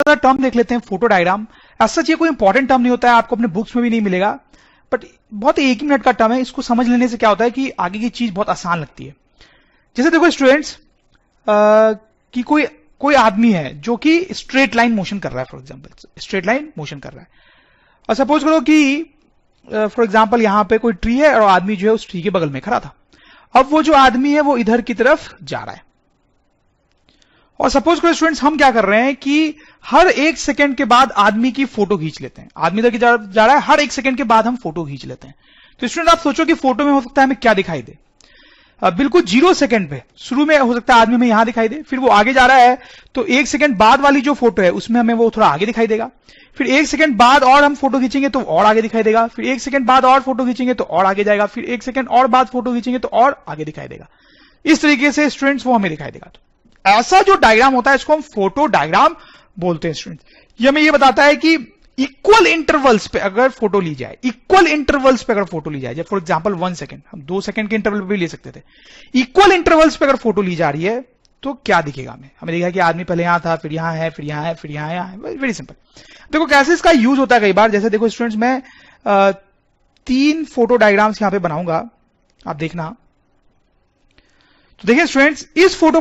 ज्यादा टर्म देख लेते हैं फोटो डायग्राम। ऐसा ये कोई इंपॉर्टेंट टर्म नहीं होता है, आपको अपने बुक्स में भी नहीं मिलेगा, बट बहुत एक ही मिनट का टर्म है। इसको समझ लेने से क्या होता है कि आगे की चीज बहुत आसान लगती है। जैसे देखो स्टूडेंट्स कि कोई आदमी है जो कि स्ट्रेट लाइन मोशन कर रहा है, for example straight line motion कर रहा है, और सपोज करो कि फॉर एग्जांपल यहां पे कोई ट्री है और आदमी जो है उस ट्री के बगल में खड़ा था। अब वो जो आदमी है वो इधर की तरफ जा रहा है, और सपोज करो स्टूडेंट्स हम क्या कर रहे हैं कि हर 1 सेकंड के बाद आदमी की फोटो खींच लेते हैं। आदमी इधर की जा रहा है, हर 1 सेकंड के बाद हम फोटो खींच लेते हैं। तो स्टूडेंट आप सोचो कि फोटो में हो सकता है हमें क्या दिखाई दे। बिल्कुल 0 सेकंड पे शुरू में हो सकता है आदमी में यहां दिखाई दे, फिर वो आगे जा रहा है तो 1 सेकंड बाद वाली जो फोटो है उसमें हमें वो थोड़ा आगे दिखाई देगा, फिर 1 सेकंड बाद और हम फोटो खींचेंगे तो और आगे दिखाई देगा, फिर 1 सेकंड बाद और फोटो खींचेंगे तो और आगे जाएगा, फिर 1 सेकंड और बाद फोटो खींचेंगे तो और आगे दिखाई देगा। इस तरीके से स्टूडेंट्स वो हमें दिखाई देगा। तो ऐसा जो डायग्राम होता है इसको हम फोटो डायग्राम बोलते हैं स्टूडेंट्स। ये हमें ये बताता है कि इक्वल इंटरवल्स पे अगर फोटो ली जाए, इक्वल इंटरवल्स पे अगर फोटो ली जाए, फॉर एग्जांपल 1 सेकंड, हम 2 सेकंड के इंटरवल पे भी ले सकते थे, इक्वल इंटरवल्स पे अगर फोटो ली जा रही है तो क्या दिखेगा हमें दिखेगा कि आदमी पहले यहां था, फिर यहां है, फिर यहां है, फिर यहां है। Very simple. देखो कैसे इसका यूज होता है कई बार। जैसे देखो स्टूडेंट्स मैं 3 फोटो डायग्राम्स यहां पे बनाऊंगा, आप देखना। तो देखिए स्टूडेंट्स इस फोटो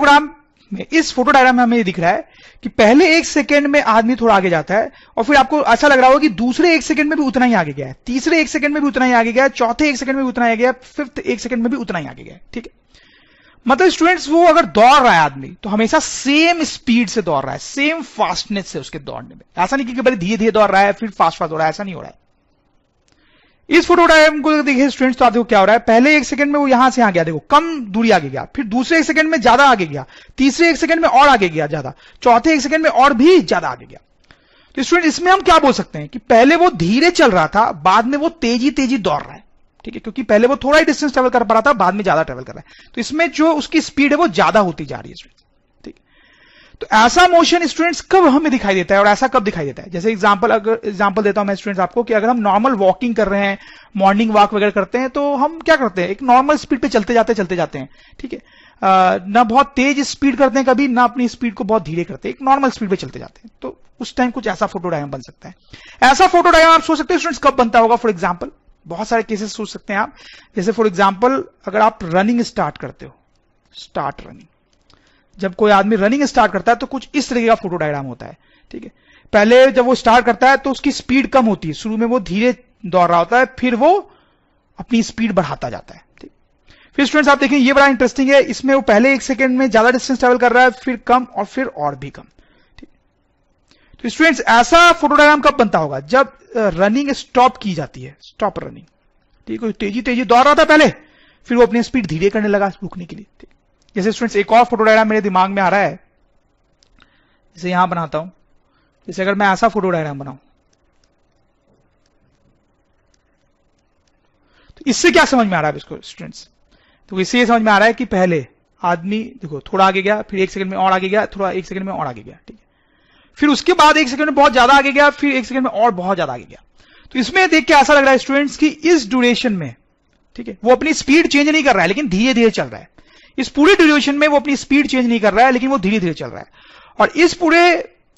डायग्राम में हमें ये दिख रहा है कि पहले 1 सेकंड में आदमी थोड़ा आगे जाता है, और फिर आपको अच्छा लग रहा होगा कि दूसरे 1 सेकंड में भी उतना ही आगे गया है, तीसरे 1 सेकंड में भी उतना ही आगे गया है, चौथे 1 सेकंड में भी उतना ही आगे गया, फिफ्थ 1 सेकंड में भी उतना ही आगे गया। ठीक है, मतलब स्टूडेंट्स वो अगर दौड़ रहा है आदमी तो हमेशा सेम स्पीड से दौड़ रहा है, सेम फास्टनेस से उसके दौड़ने में। ऐसा नहीं कि धीरे धीरे दौड़ रहा है फिर फास्ट दौड़ रहा है, ऐसा नहीं हो रहा है। इस फोटो डायग्राम को देखिए स्टूडेंट्स तो आप देखो क्या हो रहा है, पहले 1 सेकंड में वो यहां से आ गया, देखो कम दूरी आगे गया, फिर दूसरे 1 सेकंड में ज्यादा आगे गया, तीसरे 1 सेकंड में और आगे गया ज्यादा, चौथे 1 सेकंड में और भी ज्यादा आगे गया। तो स्टूडेंट इसमें हम क्या बोल सकते हैं कि पहले वो धीरे चल रहा था, बाद में वो तेजी दौड़ रहा है। ठीक है, क्योंकि पहले वो थोड़ा ही डिस्टेंस ट्रेवल कर पा रहा था, बाद में ज्यादा ट्रेवल कर रहा है, तो इसमें जो उसकी स्पीड है वो ज्यादा होती जा रही है। ठीक, तो ऐसा मोशन स्टूडेंट्स कब हमें दिखाई देता है और ऐसा कब दिखाई देता है। जैसे एग्जांपल देता हूं मैं स्टूडेंट्स आपको कि अगर हम नॉर्मल वॉकिंग कर रहे हैं, मॉर्निंग वॉक वगैरह करते हैं, तो हम क्या करते हैं, एक नॉर्मल स्पीड पे चलते जाते हैं। ठीक है, ना बहुत तेज स्पीड करते हैं कभी, ना अपनी स्पीड को बहुत धीरे करते हैं, एक नॉर्मल स्पीड पे चलते जाते हैं। तो उस टाइम कुछ ऐसा फोटो डायग्राम बन सकता है। ऐसा फोटो डायग्राम आप सोच सकते हैं स्टूडेंट्स कब बनता होगा। फॉर एग्जाम्पल बहुत सारे केसेस सोच सकते हैं आप। जैसे फॉर एग्जाम्पल अगर आप रनिंग स्टार्ट करते हो, स्टार्ट रनिंग, जब कोई आदमी रनिंग स्टार्ट करता है तो कुछ इस तरीके का फोटो डायग्राम होता है। ठीक है, पहले जब वो स्टार्ट करता है तो उसकी स्पीड कम होती है, शुरू में वो धीरे दौड़ रहा होता है, फिर वो अपनी स्पीड बढ़ाता जाता है। ठीक, फिर स्टूडेंट्स आप देखें ये बड़ा इंटरेस्टिंग है, इसमें वो पहले 1 सेकंड में ज्यादा डिस्टेंस ट्रेवल कर रहा है, फिर कम और फिर और भी कम। ठीक, तो स्टूडेंट्स ऐसा फोटो डायग्राम कब बनता होगा, जब रनिंग स्टॉप की जाती है, स्टॉप रनिंग। ठीक है, तेजी दौड़ रहा था पहले, फिर वो अपनी स्पीड धीरे करने लगा रुकने के लिए। ठीक, जैसे स्टूडेंट्स एक और फोटो डायग्राम मेरे दिमाग में आ रहा है, जैसे यहां बनाता हूं। जैसे अगर मैं ऐसा फोटो डायग्राम बनाऊं तो इससे क्या समझ में आ रहा है इसको स्टूडेंट्स, तो इससे ये समझ में आ रहा है कि पहले आदमी देखो थोड़ा आगे गया, फिर 1 सेकंड में और आगे गया, थोड़ा 1 सेकंड में और आगे गया। ठीक है, फिर उसके बाद 1 सेकंड में बहुत ज्यादा आगे गया, फिर 1 सेकंड में और बहुत ज्यादा आगे गया। तो इसमें देख के ऐसा लग रहा है स्टूडेंट्स कि इस ड्यूरेशन में, ठीक है, वो अपनी स्पीड चेंज नहीं कर रहा है लेकिन धीरे धीरे चल रहा है। इस पूरे ड्यूरेशन में वो अपनी स्पीड चेंज नहीं कर रहा है लेकिन वो धीरे धीरे चल रहा है, और इस पूरे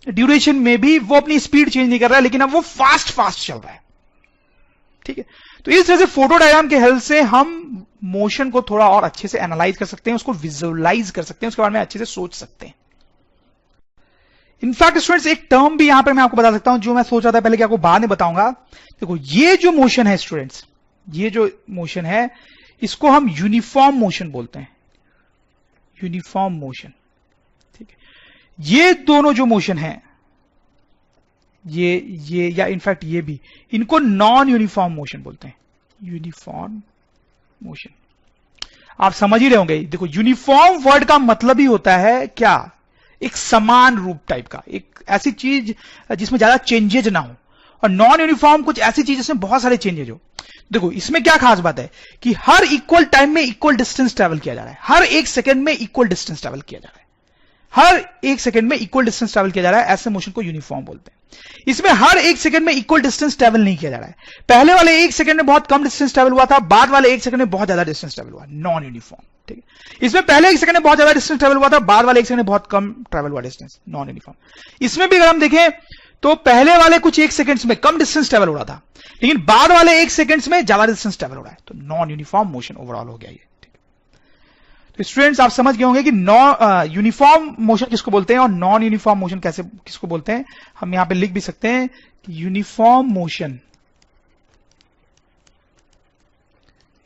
ड्यूरेशन में भी वो अपनी स्पीड चेंज नहीं कर रहा है लेकिन अब वो फास्ट चल रहा है। ठीक है, तो इस तरह से फोटो डायग्राम के हेल्प से हम मोशन को थोड़ा और अच्छे से एनालाइज कर सकते हैं, उसको विजुअलाइज कर सकते हैं, उसके बारे में अच्छे से सोच सकते हैं। इनफैक्ट स्टूडेंट्स एक टर्म भी यहां पर मैं आपको बता सकता हूं जो मैं सोच रहा था पहले कि आपको बाद में बताऊंगा। देखो ये जो मोशन है स्टूडेंट्स, ये जो मोशन है इसको हम यूनिफॉर्म मोशन बोलते हैं, यूनिफॉर्म मोशन। ठीक है, ये दोनों जो मोशन है, ये या इनफैक्ट ये भी, इनको नॉन यूनिफॉर्म मोशन बोलते हैं, यूनिफॉर्म मोशन। आप समझ ही रहे होंगे। देखो यूनिफॉर्म वर्ड का मतलब ही होता है क्या, एक समान रूप टाइप का, एक ऐसी चीज जिसमें ज्यादा चेंजेज ना हो, और नॉन यूनिफॉर्म कुछ ऐसी चीज जिसमें बहुत सारे चेंजेज हो। देखो इसमें क्या खास बात है कि हर इक्वल टाइम में इक्वल डिस्टेंस ट्रेवल किया जा रहा है, हर 1 सेकंड में इक्वल डिस्टेंस ट्रेवल किया जा रहा है, हर एक सेकंड में इक्वल डिस्टेंस ट्रैवल किया जा रहा है, ऐसे मोशन को यूनिफॉर्म बोलते हैं। इसमें हर एक सेकंड में इक्वल डिस्टेंस ट्रैवल नहीं किया जा रहा है। पहले वाले एक सेकंड में बहुत कम डिस्टेंस ट्रैवल हुआ था, बाद वाले एक सेकंड में बहुत ज्यादा डिस्टेंस ट्रैवल हुआ, नॉन यूनिफॉर्म। ठीक है, इसमें पहले एक सेकंड में बहुत ज्यादा डिस्टेंस ट्रैवल हुआ था, बाद वाले एक सेकंड में बहुत कम ट्रैवल हुआ डिस्टेंस, नॉन यूनिफॉर्म। इसमें भी अगर हम देखें तो पहले वाले कुछ एक सेकंड्स में कम डिस्टेंस ट्रैवल हो रहा था, लेकिन बाद वाले एक सेकंड्स में ज्यादा डिस्टेंस ट्रैवल हो रहा है, तो नॉन यूनिफॉर्म मोशन ओवरऑल हो गया ये। तो स्टूडेंट्स आप समझ गए होंगे कि यूनिफॉर्म मोशन किसको बोलते हैं और नॉन यूनिफॉर्म मोशन कैसे किसको बोलते हैं। हम यहां पे लिख भी सकते हैं कि uniform motion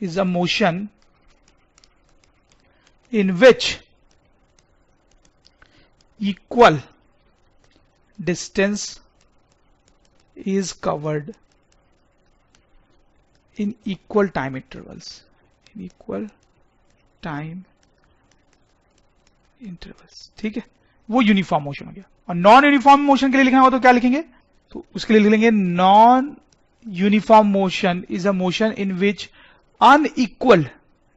is a motion in which equal distance is covered in equal time intervals, in equal time intervals. ठीक है, वो यूनिफॉर्म मोशन हो गया। और नॉन यूनिफॉर्म मोशन के लिए लिखना हो तो क्या लिखेंगे, तो उसके लिए लिखेंगे non uniform motion is a motion in which unequal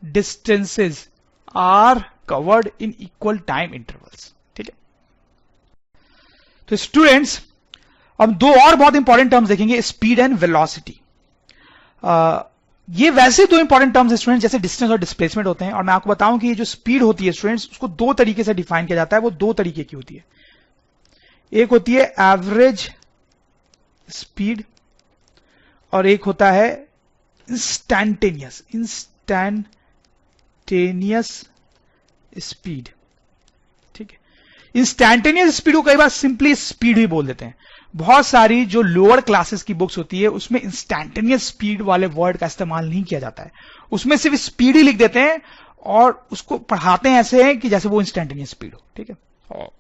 distances are covered in equal time intervals. ठीक है, तो स्टूडेंट्स अब दो और बहुत इंपॉर्टेंट टर्म्स देखेंगे, स्पीड एंड वेलोसिटी। ये वैसे दो इंपॉर्टेंट टर्म्स स्टूडेंट जैसे डिस्टेंस और डिस्प्लेसमेंट होते हैं, और मैं आपको बताऊं कि ये जो स्पीड होती है स्टूडेंट्स उसको दो तरीके से डिफाइन किया जाता है। वो दो तरीके की होती है, एक होती है एवरेज स्पीड और एक होता है इंस्टैंटेनियस स्पीड। ठीक है, इंस्टैंटेनियस स्पीड को कई बार सिंपली स्पीड भी बोल देते हैं। बहुत सारी जो लोअर क्लासेस की बुक्स होती है उसमें इंस्टैंटेनियस स्पीड वाले वर्ड का इस्तेमाल नहीं किया जाता है, उसमें सिर्फ स्पीड ही लिख देते हैं और उसको पढ़ाते हैं ऐसे हैं कि जैसे वो इंस्टैंटेनियस स्पीड हो। ठीक है,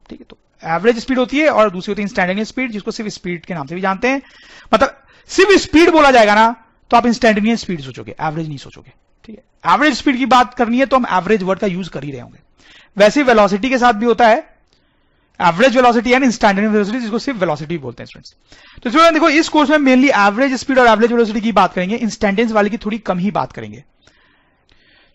ठीक है, तो एवरेज स्पीड होती है और दूसरी होती है इंस्टैंटेनियस स्पीड, जिसको सिर्फ स्पीड के नाम से भी जानते हैं। मतलब सिर्फ स्पीड बोला जाएगा ना तो आप इंस्टैंटेनियस स्पीड सोचोगे, एवरेज नहीं सोचोगे। ठीक है, एवरेज स्पीड की बात करनी है तो हम एवरेज वर्ड का यूज कर ही रहे होंगे। वैसे वेलोसिटी के साथ भी होता है average velocity and instantaneous velocity, जिसको सिर्फ वेलोसिटी बोलते हैं स्टूडेंट्स। तो स्टूडेंट देखो इस कोर्स में मेनली एवरेज स्पीड और एवरेज वेलोसिटी की बात करेंगे, इंस्टैंटेनियस वाले की थोड़ी कम ही बात करेंगे।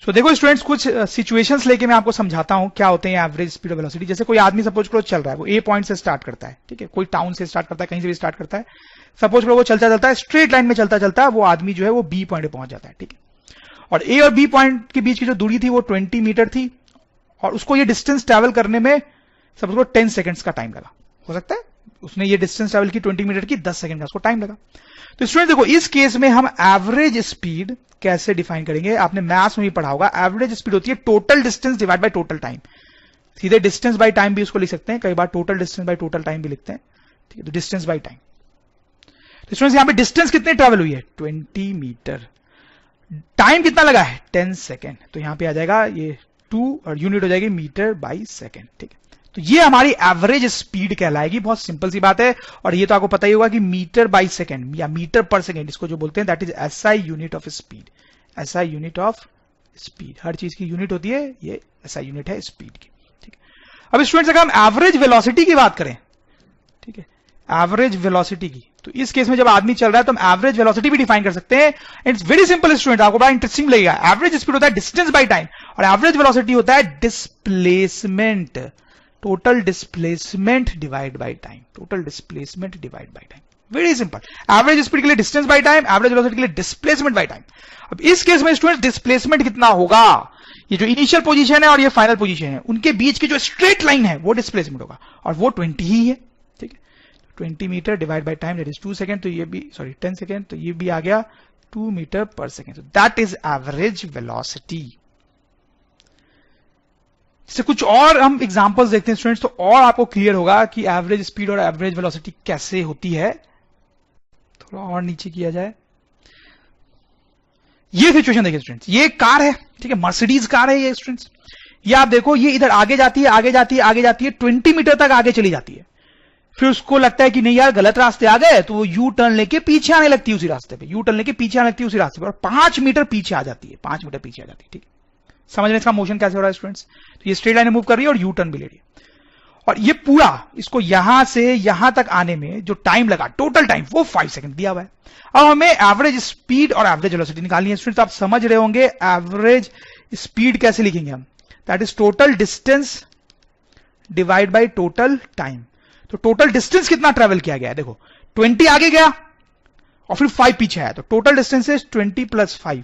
तो देखो स्टूडेंट्स कुछ सिचुएशंस लेके मैं आपको समझाता हूं क्या होते हैं एवरेज स्पीड और वेलोसिटी। जैसे कोई आदमी सपोज करो चल रहा है, वो ए पॉइंट से स्टार्ट करता है। ठीक है, कोई टाउन से स्टार्ट करता है, कहीं से भी स्टार्ट करता है। सपोज करो वो चलता चलता है, स्ट्रेट लाइन में चलता चलता है वो आदमी जो है वो बी पॉइंट पे पहुंच जाता है। ठीक है, और ए और बी पॉइंट के बीच की जो दूरी थी वो 20 मीटर थी और उसको ये डिस्टेंस ट्रैवल करने में सपोज करो 10 सेकंड्स का टाइम लगा। हो सकता है उसने ये डिस्टेंस ट्रैवल की 20 मीटर की, 10 सेकंड का उसको टाइम लगा। तो स्टूडेंट देखो इस केस में हम एवरेज स्पीड कैसे डिफाइन करेंगे, आपने मैथ्स में भी पढ़ा होगा। एवरेज स्पीड होती है total distance divide by total time. सीधे डिस्टेंस बाय टाइम भी उसको लिख सकते हैं, कई बार total distance by total time भी लिखते हैं। ठीक है, तो डिस्टेंस बाय टाइम। तो स्टूडेंट्स यहां पे डिस्टेंस कितने ट्रैवल हुई है 20 मीटर, टाइम कितना लगा है 10 सेकेंड, तो यहां पे आ जाएगा ये 2 और यूनिट हो जाएगी मीटर बाय सेकेंड। ठीक है, तो ये हमारी एवरेज स्पीड कहलाएगी। बहुत सिंपल सी बात है, और ये तो आपको पता ही होगा कि मीटर बाय सेकेंड या मीटर पर सेकेंड इसको जो बोलते हैं that is SI unit of speed. SI unit of speed, हर चीज की यूनिट होती है, ये एसआई यूनिट है स्पीड की। ठीक है, अब स्टूडेंट्स अगर हम एवरेज वेलोसिटी की बात करें, ठीक है, एवरेज वेलोसिटी की, तो इस केस में जब आदमी चल रहा है तो हम एवरेज वेलोसिटी भी डिफाइन कर सकते हैं। इट्स वेरी सिंपल स्टूडेंट, आपको बड़ा इंटरेस्टिंग लगेगा। एवरेज स्पीड होता है डिस्टेंस बाय टाइम और एवरेज वेलोसिटी होता है displacement, total displacement divide by time, total displacement divide by time. Very simple, average speed के लिए distance by time, average velocity के लिए डिस्प्लेसमेंट बाय टाइम। अब इस केस में स्टूडेंट डिस्प्लेसमेंट कितना होगा, ये जो इनिशियल पोजीशन है और ये फाइनल पोजीशन है उनके बीच की जो स्ट्रेट लाइन है वो डिस्प्लेसमेंट होगा और वो 20 ही है। ठीक है, 20 metre divide by time that is 2 second, तो ये भी 10 सेकंड, तो ये भी आ गया 2 metre per second. That is average velocity. इससे कुछ और हम एग्जांपल्स देखते हैं स्टूडेंट्स, तो और आपको क्लियर होगा कि एवरेज स्पीड और एवरेज वेलोसिटी कैसे होती है। थोड़ा और नीचे किया जाए, ये सिचुएशन देखिए स्टूडेंट्स, ये कार है। ठीक है, मर्सिडीज कार है ये स्टूडेंट्स। ये आप देखो, ये इधर आगे जाती है, आगे जाती है, आगे जाती है, 20 मीटर तक आगे चली जाती है। फिर उसको लगता है कि नहीं यार गलत रास्ते आ गए, तो वो यू टर्न लेके पीछे आने लगती है उसी रास्ते पे, यू टर्न लेके पीछे आने लगती है उसी रास्ते पे और 5 मीटर पीछे आ जाती है, 5 मीटर पीछे आ जाती है। ठीक है, समझ रहे इसका मोशन कैसे हो रहा है स्टूडेंट्स। तो ये स्ट्रेट लाइन मूव कर रही है और यू टर्न भी ले रही है, और ये पूरा इसको यहां से यहां तक आने में जो टाइम लगा, टोटल टाइम, वो 5 सेकंड दिया हुआ है। अब हमें एवरेज स्पीड और एवरेज वेलोसिटी निकालनी है स्टूडेंट्स। आप समझ रहे होंगे एवरेज स्पीड कैसे लिखेंगे हम, that is total distance divide by total time. तो टोटल डिस्टेंस कितना ट्रेवल किया गया है, देखो 20 आगे गया और फिर 5 पीछे आया, तो total distance is 20 + 5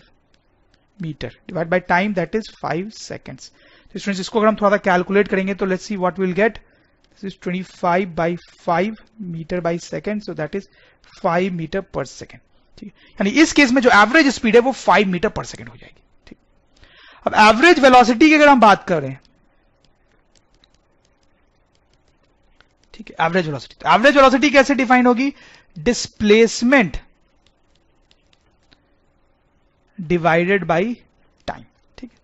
metre divide by time, that is 5 seconds. तो स्टूडेंट्स इसको अगर हम थोड़ा सा कैलकुलेट करेंगे तो let's see what will get, this is 25/5 metre by second, so that is 5 metre पर सेकेंड। ठीक है, यानी इस केस में जो एवरेज स्पीड है वो 5 मीटर पर सेकेंड हो जाएगी। ठीक, अब एवरेज वेलोसिटी की अगर हम बात करें, ठीक है, एवरेज वेलोसिटी, तो एवरेज वेलोसिटी कैसे डिफाइन होगी, डिस्प्लेसमेंट डिवाइडेड बाई टाइम। ठीक है,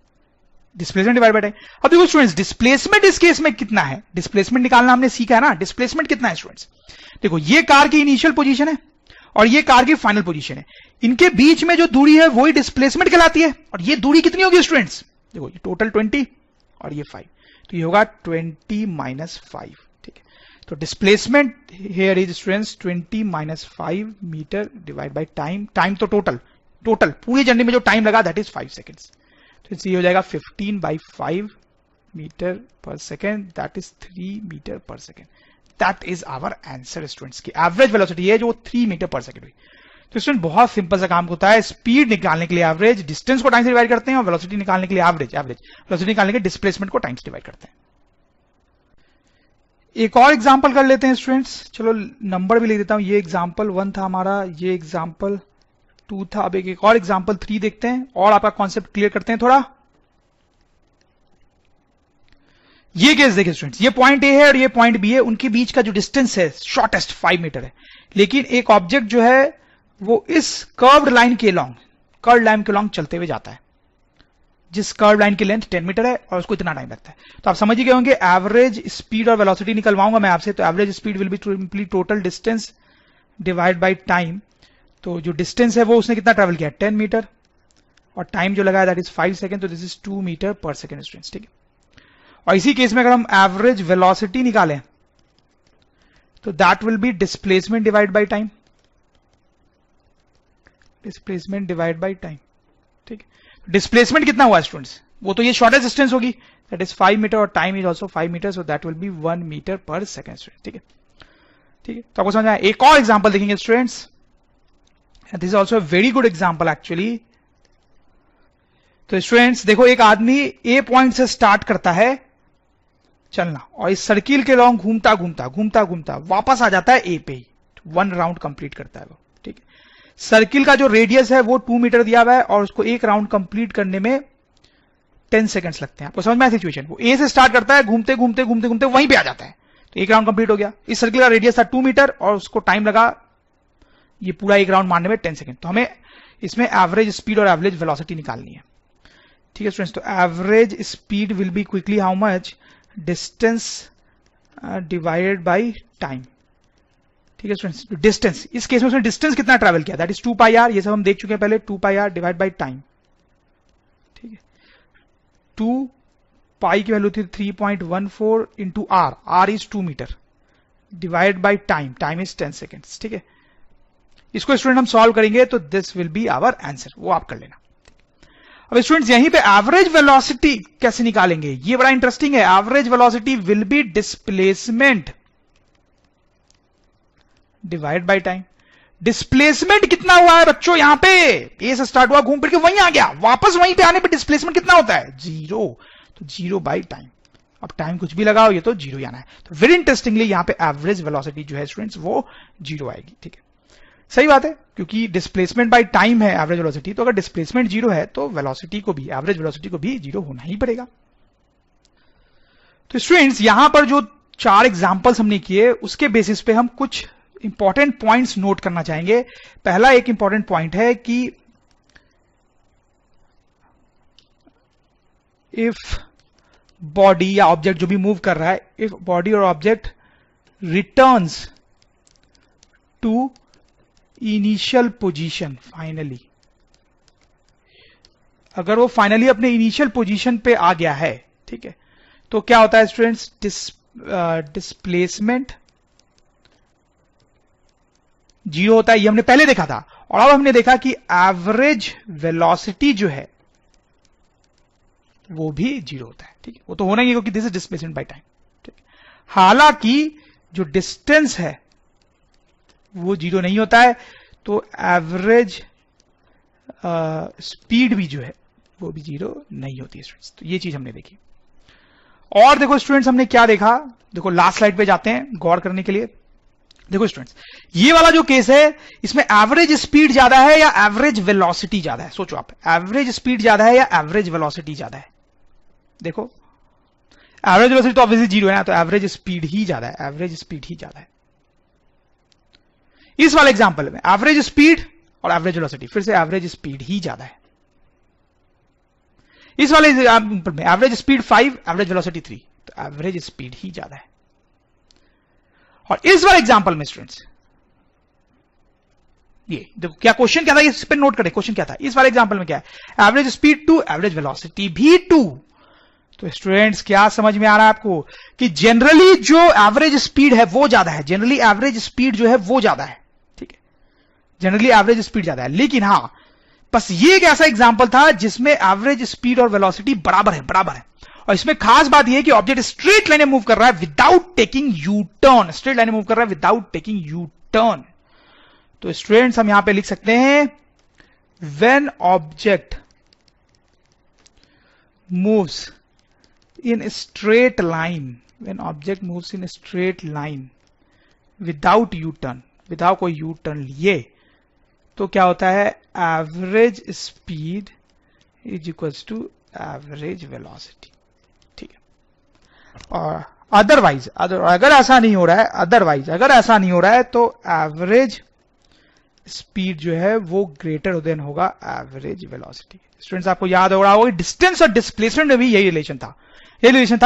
डिस्प्लेसमेंट डिवाइड बाई टाइम। अब देखो स्टूडेंट्स, डिस्प्लेसमेंट इस केस में कितना है, डिस्प्लेसमेंट निकालना हमने सीखा है ना, डिस्प्लेसमेंट कितना है स्टूडेंट्स, देखो ये कार की इनिशियल पोजीशन है और ये कार की फाइनल पोजीशन है, इनके बीच में जो दूरी है वही डिस्प्लेसमेंट कहलाती है। और ये दूरी कितनी होगी स्टूडेंट्स, देखो ये टोटल 20 और ये 5, तो ये होगा 20 - 5। ठीक है, तो displacement here is students 20 - 5 metre divide by time. Time तो टोटल पूरी जर्नी में जो टाइम लगा दैट इज 5 सेकेंड्स, तो इसलिए हो जाएगा 15/5 मीटर पर सेकेंड, दैट इज 3 मीटर पर second. That is our answer students की एवरेज वेलोसिटी है जो 3 मीटर पर सेकेंड हुई। तो स्टूडेंट बहुत सिंपल सा काम होता है, स्पीड निकालने के लिए एवरेज, डिस्टेंस को टाइम से डिवाइड करते हैं, और वेलोसिटी निकालने के लिए एवरेज वेलोसिटी निकालने के लिए डिस्प्लेसमेंट को टाइम से डिवाइड करते हैं। एक और एग्जांपल कर लेते हैं स्टूडेंट्स, चलो नंबर भी लिख देता हूं, ये एग्जांपल 1 था हमारा, ये एग्जांपल 2 था, अब एक और एग्जांपल 3 देखते हैं और आपका कॉन्सेप्ट क्लियर करते हैं थोड़ा। ये केस देखिए स्टूडेंट्स, ये पॉइंट ए है और ये पॉइंट बी है, उनके बीच का जो डिस्टेंस है शॉर्टेस्ट 5 मीटर है, लेकिन एक ऑब्जेक्ट जो है वो इस कर्व्ड लाइन के लॉन्ग चलते हुए जाता है, जिस कर्व लाइन की लेंथ 10 मीटर है और उसको इतना टाइम लगता है। तो आप समझ ही गए होंगे, एवरेज स्पीड और वेलोसिटी निकलवाऊंगा मैं आपसे, तो average speed will be simply total distance divide by time. तो जो डिस्टेंस है वो उसने कितना ट्रेवल किया, 10 मीटर, और टाइम जो लगा है दैट इज 5 सेकेंड, तो दिस इज 2 मीटर पर सेकेंड स्टूडेंट्स। ठीक है, और इसी केस में अगर हम एवरेज वेलोसिटी निकालें तो that will be displacement divide by time, displacement divide by time. ठीक है, डिस्प्लेसमेंट कितना हुआ स्टूडेंट्स, वो तो ये शॉर्टेस्ट डिस्टेंस होगी, दैट इज 5 मीटर, और time is also 5 metre, so that will be 1 metre पर सेकेंड स्टूडेंट। ठीक है, ठीक है, तो आपको समझ आया। एक और एग्जांपल देखेंगे students, this is also a very good example actually. तो स्टूडेंट्स देखो, एक आदमी ए पॉइंट से स्टार्ट करता है चलना, और इस सर्किल के लॉन्ग घूमता वापस आ जाता है ए पे ही, 1 राउंड कंप्लीट करता है वो। ठीक है, सर्किल का जो रेडियस है वो 2 मीटर दिया हुआ है और उसको एक राउंड कंप्लीट करने में 10 सेकंड्स लगते हैं। आपको समझ में आया सिचुएशन, वो ए से स्टार्ट करता है, घूमते वहीं पे आ जाता है, तो एक राउंड कंप्लीट हो गया। इस सर्किल का रेडियस था 2 मीटर और उसको टाइम लगा ये पूरा एक राउंड मारने में 10 सेकंड। तो हमें इसमें एवरेज स्पीड और एवरेज वेलोसिटी निकालनी है। ठीक है स्टूडेंट्स, तो average speed will B quickly how much, distance divided by time. ठीक है स्टूडेंट्स, डिस्टेंस, इस केस में उसने डिस्टेंस कितना ट्रैवल किया, दैट इज 2πr, ये सब हम देख चुके हैं पहले, 2πr डिवाइड बाय टाइम। ठीक है, 2 पाई की वैल्यू थी 3.14 into r is 2 metre divide by time is 10 seconds. ठीक है, इसको स्टूडेंट हम सॉल्व करेंगे तो this will be our answer, वो आप कर लेना। अब स्टूडेंट्स यहीं पे एवरेज वेलोसिटी कैसे निकालेंगे, ये बड़ा इंटरेस्टिंग है। Average velocity will be displacement divide by time. Displacement कितना हुआ है बच्चों, यहां पे ए से स्टार्ट हुआ, घूम फिर के वहीं आ गया, वापस वहीं पे आने पे डिस्प्लेसमेंट कितना होता है, 0, तो 0 बाय टाइम। अब टाइम कुछ भी लगाओ, ये तो 0 आना है। तो वेरी इंटरेस्टिंगली यहां पे एवरेज वेलोसिटी जो है स्टूडेंट्स वो 0 आएगी। ठीक है, सही बात है, क्योंकि डिस्प्लेसमेंट बाय टाइम है एवरेज वेलोसिटी, तो अगर डिस्प्लेसमेंट 0 है तो वेलोसिटी को भी, एवरेज वेलोसिटी को भी 0 होना ही पड़ेगा। तो स्टूडेंट्स यहां पर जो 4 एग्जांपल्स हमने किए उसके बेसिस पे हम कुछ इंपॉर्टेंट पॉइंट्स नोट करना चाहेंगे। पहला एक इंपॉर्टेंट पॉइंट है कि इफ बॉडी या ऑब्जेक्ट जो भी मूव कर रहा है, इफ बॉडी और object returns to initial position finally, अगर वो फाइनली अपने इनिशियल पोजीशन पे आ गया है, ठीक है, तो क्या होता है स्टूडेंट्स, डिस्प्लेसमेंट 0 होता है। ये हमने पहले देखा था, और अब हमने देखा कि एवरेज वेलोसिटी जो है वो भी 0 होता है। ठीक है, वो तो होना ही है क्योंकि this is displacement bye time. ठीक है, हालांकि जो डिस्टेंस है वो 0 नहीं होता है, तो एवरेज स्पीड भी जो है वो भी 0 नहीं होती है स्टूडेंट्स। तो ये चीज हमने देखी। और देखो स्टूडेंट्स हमने क्या देखा, देखो लास्ट स्लाइड पे जाते हैं गौर करने के लिए। देखो स्टूडेंट्स, ये वाला जो केस है इसमें एवरेज स्पीड ज्यादा है या एवरेज वेलोसिटी ज्यादा है? सोचो आप, एवरेज स्पीड ज्यादा है या एवरेज वेलोसिटी ज्यादा है? देखो एवरेज वेलोसिटी तो ऑब्वियसली 0 है ना, तो एवरेज स्पीड ही ज्यादा है, एवरेज स्पीड ही ज्यादा है। इस वाले एग्जांपल में एवरेज स्पीड और एवरेज वेलोसिटी, फिर से एवरेज स्पीड ही ज्यादा है। इस वाले एग्जांपल में एवरेज स्पीड 5, एवरेज वेलोसिटी 3, तो एवरेज स्पीड ही ज्यादा है। और इस वाले एग्जांपल में स्टूडेंट्स, ये देखो क्या क्वेश्चन क्या था, इस पे नोट करें क्वेश्चन क्या था। इस वाले एग्जांपल में क्या है, एवरेज स्पीड 2, एवरेज वेलोसिटी भी 2। तो स्टूडेंट्स क्या समझ में आ रहा है आपको कि जनरली जो एवरेज स्पीड है वो ज्यादा है, जनरली एवरेज स्पीड जो है वो ज्यादा है, ठीक है, जनरली एवरेज स्पीड ज्यादा है। लेकिन हां, बस ये एक ऐसा एग्जांपल था जिसमें एवरेज स्पीड और वेलोसिटी बराबर है। और इसमें खास बात यह है कि ऑब्जेक्ट स्ट्रेट लाइन में मूव कर रहा है without taking U turn, straight line में मूव कर रहा है विदाउट टेकिंग यू टर्न। तो स्टूडेंट्स हम यहां पे लिख सकते हैं, when object moves in straight line, when object moves in straight line without U turn, without कोई यू टर्न लिए, तो क्या होता है, average speed is equals to average velocity, ठीक है। और अदरवाइज अगर ऐसा नहीं हो रहा है, अदरवाइज अगर ऐसा नहीं हो रहा है तो एवरेज स्पीड जो है वो ग्रेटर देन होगा एवरेज वेलोसिटी। स्टूडेंट्स आपको याद हो रहा होगा डिस्टेंस और डिस्प्लेसमेंट में भी यही रिलेशन था,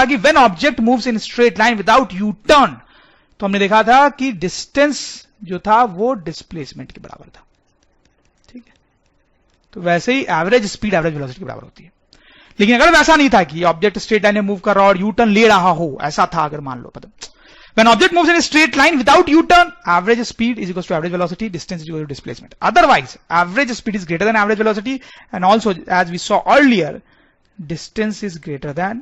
कि when object moves in straight line without U turn, तो हमने देखा था कि डिस्टेंस जो था वो डिस्प्लेसमेंट के बराबर था, ठीक है। तो वैसे ही एवरेज स्पीड एवरेज वेलोसिटी के बराबर होती है। लेकिन अगर वैसा नहीं था कि ऑब्जेक्ट स्ट्रेट लाइन में मूव कर रहा हो और यू टर्न ले रहा हो, ऐसा था अगर मान लो, when object moves in a straight line without u-turn, average speed is equals to average velocity, distance is equal to displacement. Otherwise, average speed is greater than average velocity, and also as we saw earlier, distance is greater than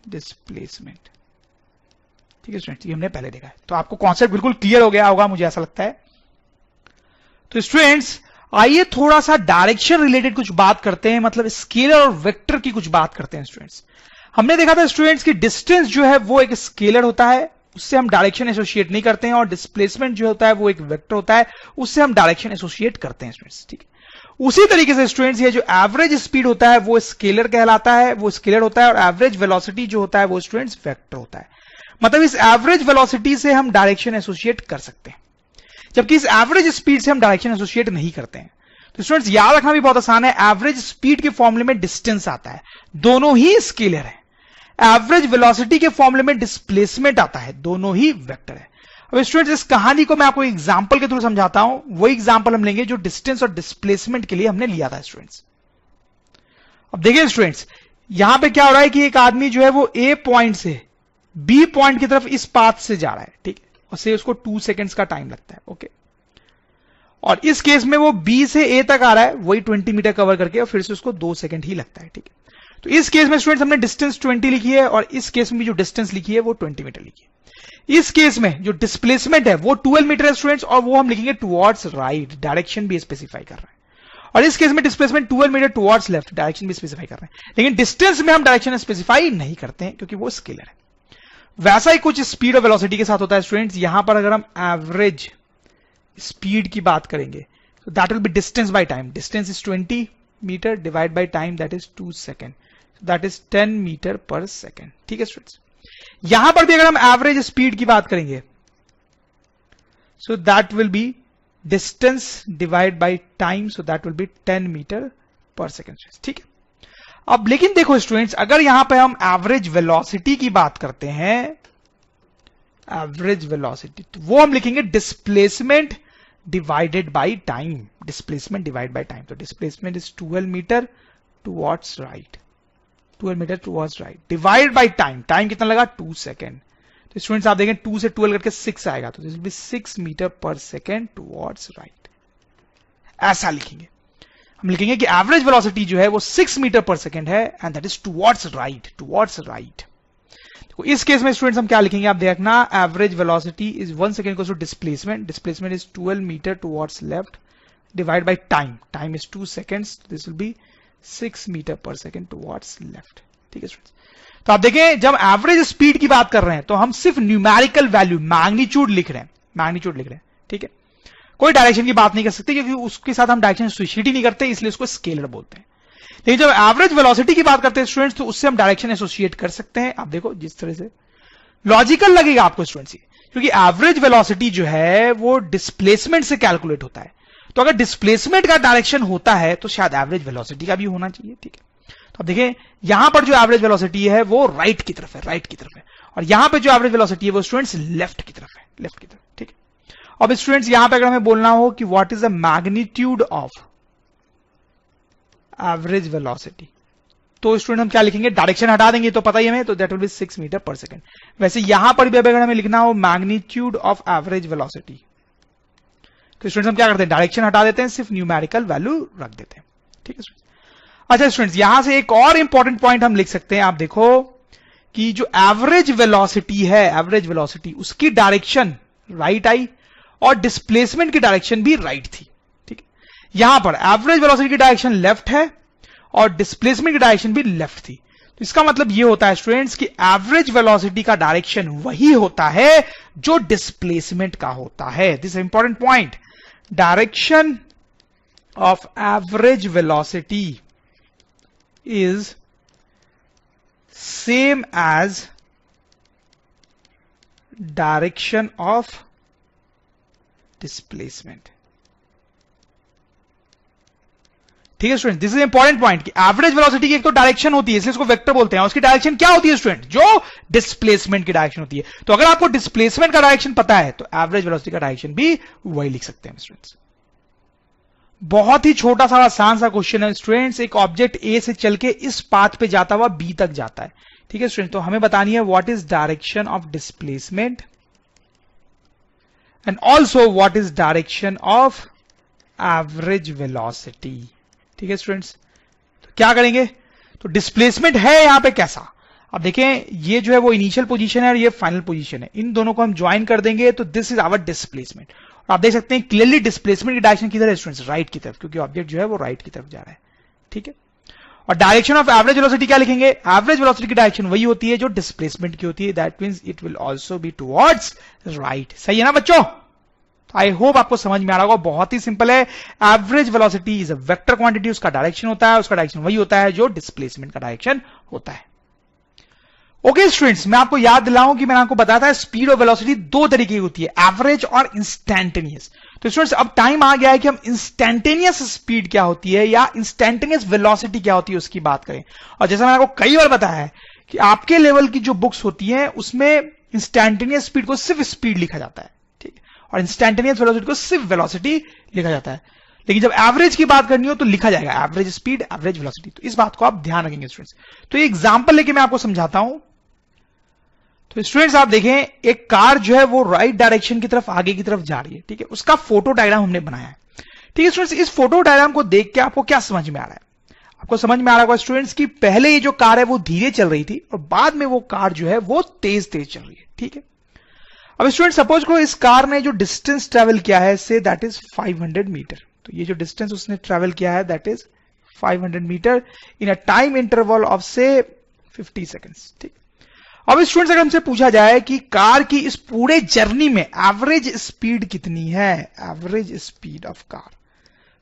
displacement. ठीक है students, ये हमने पहले देखा है, तो आपको concept बिल्कुल क्लियर हो गया होगा, मुझे ऐसा लगता है। तो स्टूडेंट्स आइए थोड़ा सा डायरेक्शन रिलेटेड कुछ बात करते हैं, मतलब स्केलर और वेक्टर की कुछ बात करते हैं। स्टूडेंट्स हमने देखा था स्टूडेंट्स की डिस्टेंस जो है वो एक स्केलर होता है, उससे हम डायरेक्शन एसोसिएट नहीं करते हैं, और डिस्प्लेसमेंट जो होता है वो एक वेक्टर होता है, उससे हम डायरेक्शन एसोसिएट करते हैं स्टूडेंट्स, ठीक है। उसी तरीके से स्टूडेंट्स ये जो एवरेज स्पीड होता है वो स्केलर कहलाता है, वो स्केलर होता है, और एवरेज वेलोसिटी जो होता है वो स्टूडेंट्स वेक्टर होता है। मतलब इस एवरेज वेलोसिटी से हम डायरेक्शन एसोसिएट कर सकते हैं, जबकि इस एवरेज स्पीड से हम डायरेक्शन एसोसिएट नहीं करते हैं। तो स्टूडेंट्स याद रखना भी बहुत आसान है, एवरेज स्पीड के फॉर्मूले में डिस्टेंस आता है, दोनों ही स्केलर है। एवरेज वेलोसिटी के फॉर्मूले में डिस्प्लेसमेंट आता है, दोनों ही वेक्टर है। अब स्टूडेंट्स इस कहानी को मैं आपको एग्जांपल के थ्रू समझाता हूं, वही एग्जांपल हम लेंगे जो डिस्टेंस और डिस्प्लेसमेंट के लिए हमने लिया था स्टूडेंट्स। अब देखिए स्टूडेंट्स, यहां पे क्या हो रहा है कि एक आदमी जो है वो ए पॉइंट से बी पॉइंट की तरफ इस पाथ से जा रहा है, ठीक है, और से उसको 2 सेकेंड्स का टाइम लगता है, ओके। और इस केस में वो बी से ए तक आ रहा है, वही 20 मीटर कवर करके, और फिर से उसको 2 सेकेंड ही लगता है, ठीक है। तो इस केस में स्टूडेंट्स हमने डिस्टेंस 20 लिखी है, और इस केस में भी जो डिस्टेंस लिखी है वो 20 मीटर लिखी है। इस केस में जो डिस्प्लेसमेंट है वो 12 मीटर है स्टूडेंट्स, और वो हम लिखेंगे टुवर्ड्स राइट, डायरेक्शन भी स्पेसिफाई कर रहे हैं। और इस केस में displacement 12 metre towards left, direction भी स्पेसिफाई कर रहे हैं। लेकिन डिस्टेंस में हम डायरेक्शन स्पेसिफाई नहीं करते हैं क्योंकि वो स्केलर है। वैसा ही कुछ स्पीड और वेलोसिटी के साथ होता है स्टूडेंट्स। यहां पर अगर हम एवरेज स्पीड की बात करेंगे तो that will be distance by time, distance is 20 metre divide by time, that is 2 second, that is 10 metre पर सेकेंड, ठीक है स्टूडेंट्स। यहां पर भी अगर हम एवरेज स्पीड की बात करेंगे so that will be distance divide by time, so that will be 10 metre पर सेकेंड, ठीक है। अब लेकिन देखो स्टूडेंट्स, अगर यहां पे हम एवरेज वेलोसिटी की बात करते हैं, एवरेज वेलोसिटी, तो वो हम लिखेंगे displacement divided by time, displacement divide by time. तो displacement is 12 metre towards right, 12 metre towards right, divide by time, time कितना लगा 2 सेकेंड। तो स्टूडेंट्स आप देखें 2 से 12 करके 6 आएगा, तो दिस विल बी 6 मीटर पर सेकेंड टुवर्ड्स राइट, ऐसा लिखेंगे। हम लिखेंगे कि एवरेज वेलोसिटी जो है वो 6 मीटर पर सेकेंड है, and that is towards right, towards right. तो इस केस में स्टूडेंट्स हम क्या लिखेंगे, आप देखना, average velocity is 1 second equals to displacement, displacement is 12 metre towards left divide by time, time is 2 seconds, this will be 6 metre पर second towards left. ठीक है स्टूडेंट्स, तो आप देखें जब एवरेज स्पीड की बात कर रहे हैं तो हम सिर्फ न्यूमेरिकल वैल्यू मैग्नीट्यूड लिख रहे हैं, मैग्नीट्यूड लिख रहे हैं। ठीक है, कोई डायरेक्शन की बात नहीं कर सकते क्योंकि उसके साथ हम डायरेक्शन एसोसिएट ही नहीं करते, इसलिए उसको स्केलर बोलते हैं। लेकिन जब एवरेज वेलोसिटी की बात करते हैं स्टूडेंट्स तो उससे हम डायरेक्शन एसोसिएट कर सकते हैं। आप देखो जिस तरह से लॉजिकल लगेगा आपको स्टूडेंट्स, क्योंकि एवरेज वेलोसिटी जो है वो डिस्प्लेसमेंट से कैलकुलेट होता है, तो अगर डिस्प्लेसमेंट का डायरेक्शन होता है तो शायद एवरेज वेलोसिटी का भी होना चाहिए। ठीक है, तो अब देखें यहां पर जो एवरेज वेलोसिटी है वो राइट की तरफ है, राइट की तरफ है, और यहां पे जो एवरेज वेलोसिटी है वो स्टूडेंट्स लेफ्ट की तरफ है, लेफ्ट की तरफ। ठीक है, अब स्टूडेंट्स यहां पे अगर हमें बोलना हो कि what is the magnitude of average velocity, तो स्टूडेंट हम क्या लिखेंगे, डायरेक्शन हटा देंगे तो पता ही हमें, तो दैट विल बी 6 मीटर पर सेकेंड। वैसे यहां पर भी अगर हमें लिखना हो मैग्नीट्यूड ऑफ एवरेज वेलोसिटी, तो स्टूडेंट्स हम क्या करते हैं, डायरेक्शन हटा देते हैं, सिर्फ न्यूमेरिकल वैल्यू रख देते हैं। ठीक है स्टूडेंट्स, अच्छा स्टूडेंट्स यहां से एक और इंपॉर्टेंट पॉइंट हम लिख सकते हैं, आप देखो कि जो एवरेज वेलोसिटी है, एवरेज वेलोसिटी उसकी डायरेक्शन राइट आई और डिस्प्लेसमेंट की डायरेक्शन भी राइट थी। ठीक है, यहां पर एवरेज वेलोसिटी की डायरेक्शन लेफ्ट है और डिस्प्लेसमेंट की डायरेक्शन भी लेफ्ट थी, तो इसका मतलब यह होता है स्टूडेंट्स कि एवरेज वेलोसिटी का डायरेक्शन वही होता है जो डिस्प्लेसमेंट का होता है। This important point, direction of average velocity is same as direction of displacement। ठीक है student, this is important point कि एवरेज वेलोसिटी की एक तो डायरेक्शन होती है, इसलिए इसको वेक्टर बोलते हैं, उसकी डायरेक्शन क्या होती है स्टूडेंट, जो डिस्प्लेसमेंट की डायरेक्शन होती है। तो अगर आपको डिस्प्लेसमेंट का डायरेक्शन पता है तो एवरेज वेलोसिटी का डायरेक्शन भी वही लिख सकते हैं स्टूडेंट्स। बहुत ही छोटा सा आसान सा क्वेश्चन है स्टूडेंट्स, एक ऑब्जेक्ट ए से चल के इस पाथ पे जाता हुआ बी तक जाता है। ठीक है स्टूडेंट, तो हमें बतानी है what is direction of displacement and also what is direction of average velocity. ठीक है स्टूडेंट्स, तो क्या करेंगे, तो डिस्प्लेसमेंट है यहां पे कैसा, अब देखें ये जो है वो इनिशियल पोजीशन है और ये फाइनल पोजीशन है, इन दोनों को हम ज्वाइन कर देंगे तो दिस इज आवर डिस्प्लेसमेंट। आप देख सकते हैं क्लियरली डिस्प्लेसमेंट की डायरेक्शन किधर है स्टूडेंट्स, राइट की तरफ, क्योंकि ऑब्जेक्ट जो है वो राइट की तरफ जा रहा है। ठीक है, और डायरेक्शन ऑफ एवरेज वेलोसिटी क्या लिखेंगे, एवरेज वेलोसिटी की डायरेक्शन वही होती है जो डिस्प्लेसमेंट की होती है, that means it will also be towards right. सही है ना बच्चों, आई होप आपको समझ में आ रहा होगा, बहुत ही सिंपल है। Average velocity is a vector quantity, उसका डायरेक्शन होता है, उसका डायरेक्शन वही होता है जो डिस्प्लेसमेंट का डायरेक्शन होता है। ओके स्टूडेंट्स, मैं आपको याद दिलाऊं कि मैंने आपको बताया था स्पीड और वेलोसिटी दो तरीके की होती है, एवरेज और इंस्टैंटेनियस। तो स्टूडेंट्स अब टाइम आ गया है कि हम इंस्टैंटेनियस स्पीड क्या होती है या इंस्टैंटेनियस वेलोसिटी क्या होती है उसकी बात करें। और जैसा मैंने आपको कई बार बताया है कि आपके लेवल की जो बुक्स होती है उसमें इंस्टैंटेनियस स्पीड को सिर्फ स्पीड लिखा जाता है, ठीक, और इंस्टैंटेनियस वेलोसिटी को सिर्फ वेलोसिटी लिखा जाता है। लेकिन जब एवरेज की बात करनी हो तो लिखा जाएगा एवरेज स्पीड, एवरेज वेलोसिटी। तो इस बात को आप ध्यान रखेंगे स्टूडेंट्स। तो एक एग्जांपल लेके मैं आपको समझाता हूं। तो स्टूडेंट्स आप देखें एक कार जो है वो राइट डायरेक्शन की तरफ आगे की तरफ जा रही है, ठीक है, उसका फोटो डायग्राम हमने बनाया है। ठीक है स्टूडेंट्स, इस फोटो डायग्राम को देख के आपको क्या समझ में आ रहा है, आपको समझ में आ रहा होगा स्टूडेंट्स कि पहले ये जो कार है वो धीरे चल रही थी और बाद में वो कार जो है वो तेज तेज चल रही है। ठीक है, अब स्टूडेंट सपोज करो इस कार ने जो डिस्टेंस ट्रेवल किया है से दैट इज 500 मीटर। तो ये जो डिस्टेंस उसने ट्रेवल किया है that is 500 metre in a time interval of से 50 सेकेंड्स। ठीक, अब स्टूडेंट्स अगर हमसे पूछा जाए कि कार की इस पूरे जर्नी में एवरेज स्पीड कितनी है, एवरेज स्पीड ऑफ कार,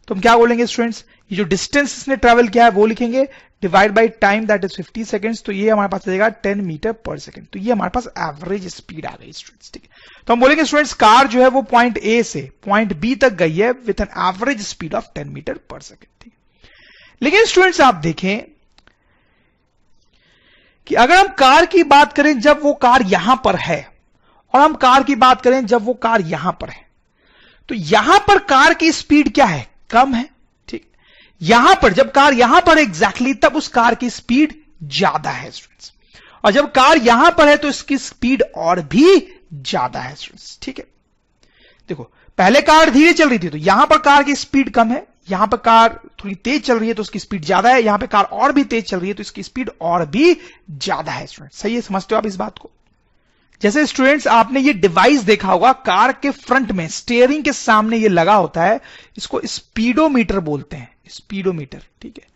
तो हम क्या बोलेंगे स्टूडेंट्स, ये जो डिस्टेंस इसने ट्रेवल किया है वो लिखेंगे divide by time that is 50 seconds. तो ये हमारे पास आ जाएगा 10 मीटर पर सेकेंड। तो ये हमारे पास एवरेज स्पीड आ गई स्टूडेंट्स। ठीक है, तो हम बोलेंगे स्टूडेंट्स कार जो है वो पॉइंट ए से पॉइंट बी तक गई है with an average speed of 10 metre पर सेकेंड। ठीक, लेकिन स्टूडेंट्स आप देखें कि अगर हम कार की बात करें जब वो कार यहां पर है और हम कार की बात करें जब वो कार यहां पर है, तो यहां पर कार की स्पीड क्या है, कम है। ठीक, यहां पर जब कार यहां पर एग्जैक्टली तब उस कार की स्पीड ज्यादा है स्टूडेंट्स, और जब कार यहां पर है तो इसकी स्पीड और भी ज्यादा है स्टूडेंट्स। ठीक है, देखो पहले कार धीरे चल रही थी तो यहां पर कार की स्पीड कम है, यहां पर कार थोड़ी तेज चल रही है तो उसकी स्पीड ज्यादा है, यहां पे कार और भी तेज चल रही है तो इसकी स्पीड और भी ज्यादा है। स्टूडेंट सही है, समझते हो आप इस बात को? जैसे स्टूडेंट्स आपने ये डिवाइस देखा होगा कार के फ्रंट में स्टीयरिंग के सामने ये लगा होता है, इसको स्पीडोमीटर बोलते हैं, स्पीडोमीटर। ठीक है,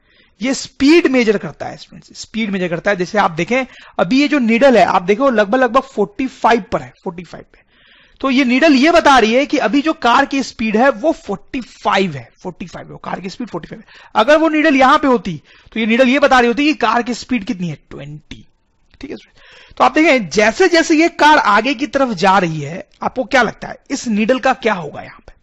ये स्पीड मेजर करता है स्टूडेंट्स, स्पीड मेजर करता है। जैसे आप देखें अभी ये जो नीडल है आप देखो लगभग 45 पर है, 45 पे, तो ये नीडल ये बता रही है कि अभी जो कार की स्पीड है वो 45 है, 45 है, कार की स्पीड 45 है। अगर वो नीडल यहां पे होती तो ये नीडल ये बता रही होती कि कार की स्पीड कितनी है, 20। ठीक है, तो आप देखें जैसे जैसे ये कार आगे की तरफ जा रही है आपको क्या लगता है इस नीडल का क्या होगा? यहां पे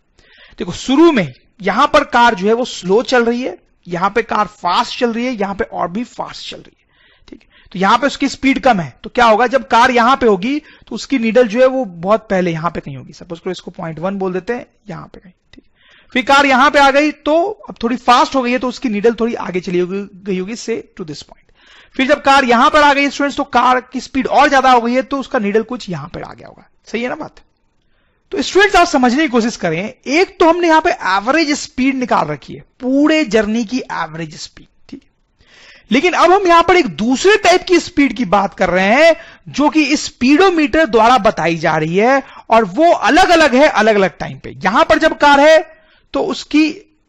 देखो शुरू में यहां पर कार जो है वो स्लो चल रही है, यहां पे कार फास्ट चल रही है, यहां पे और भी फास्ट चल रही है। ठीक है, तो यहां पे उसकी स्पीड कम है तो क्या होगा जब कार यहां पे होगी तो उसकी नीडल जो है वो बहुत पहले यहां पे कहीं होगी, सपोज करो इसको 0.1 बोल देते हैं, यहां पे कहीं। ठीक है, फिर कार यहां पे आ गई तो अब थोड़ी फास्ट हो गई है तो उसकी नीडल थोड़ी आगे चली गई होगी से टू दिस पॉइंट। फिर जब कार यहां पर आ गई स्टूडेंट्स तो कार की स्पीड और ज्यादा हो गई है तो उसका नीडल कुछ यहां पर आ गया होगा। सही है ना बात? तो स्टूडेंट्स आप समझने की कोशिश करें, एक तो हमने यहां पे एवरेज स्पीड निकाल रखी है, पूरे जर्नी की एवरेज स्पीड। ठीक है, लेकिन अब हम यहां पर एक दूसरे टाइप की स्पीड की बात कर रहे हैं जो कि स्पीडोमीटर द्वारा बताई जा रही है और वो अलग अलग है अलग अलग टाइम पे। यहां पर जब कार है तो उसकी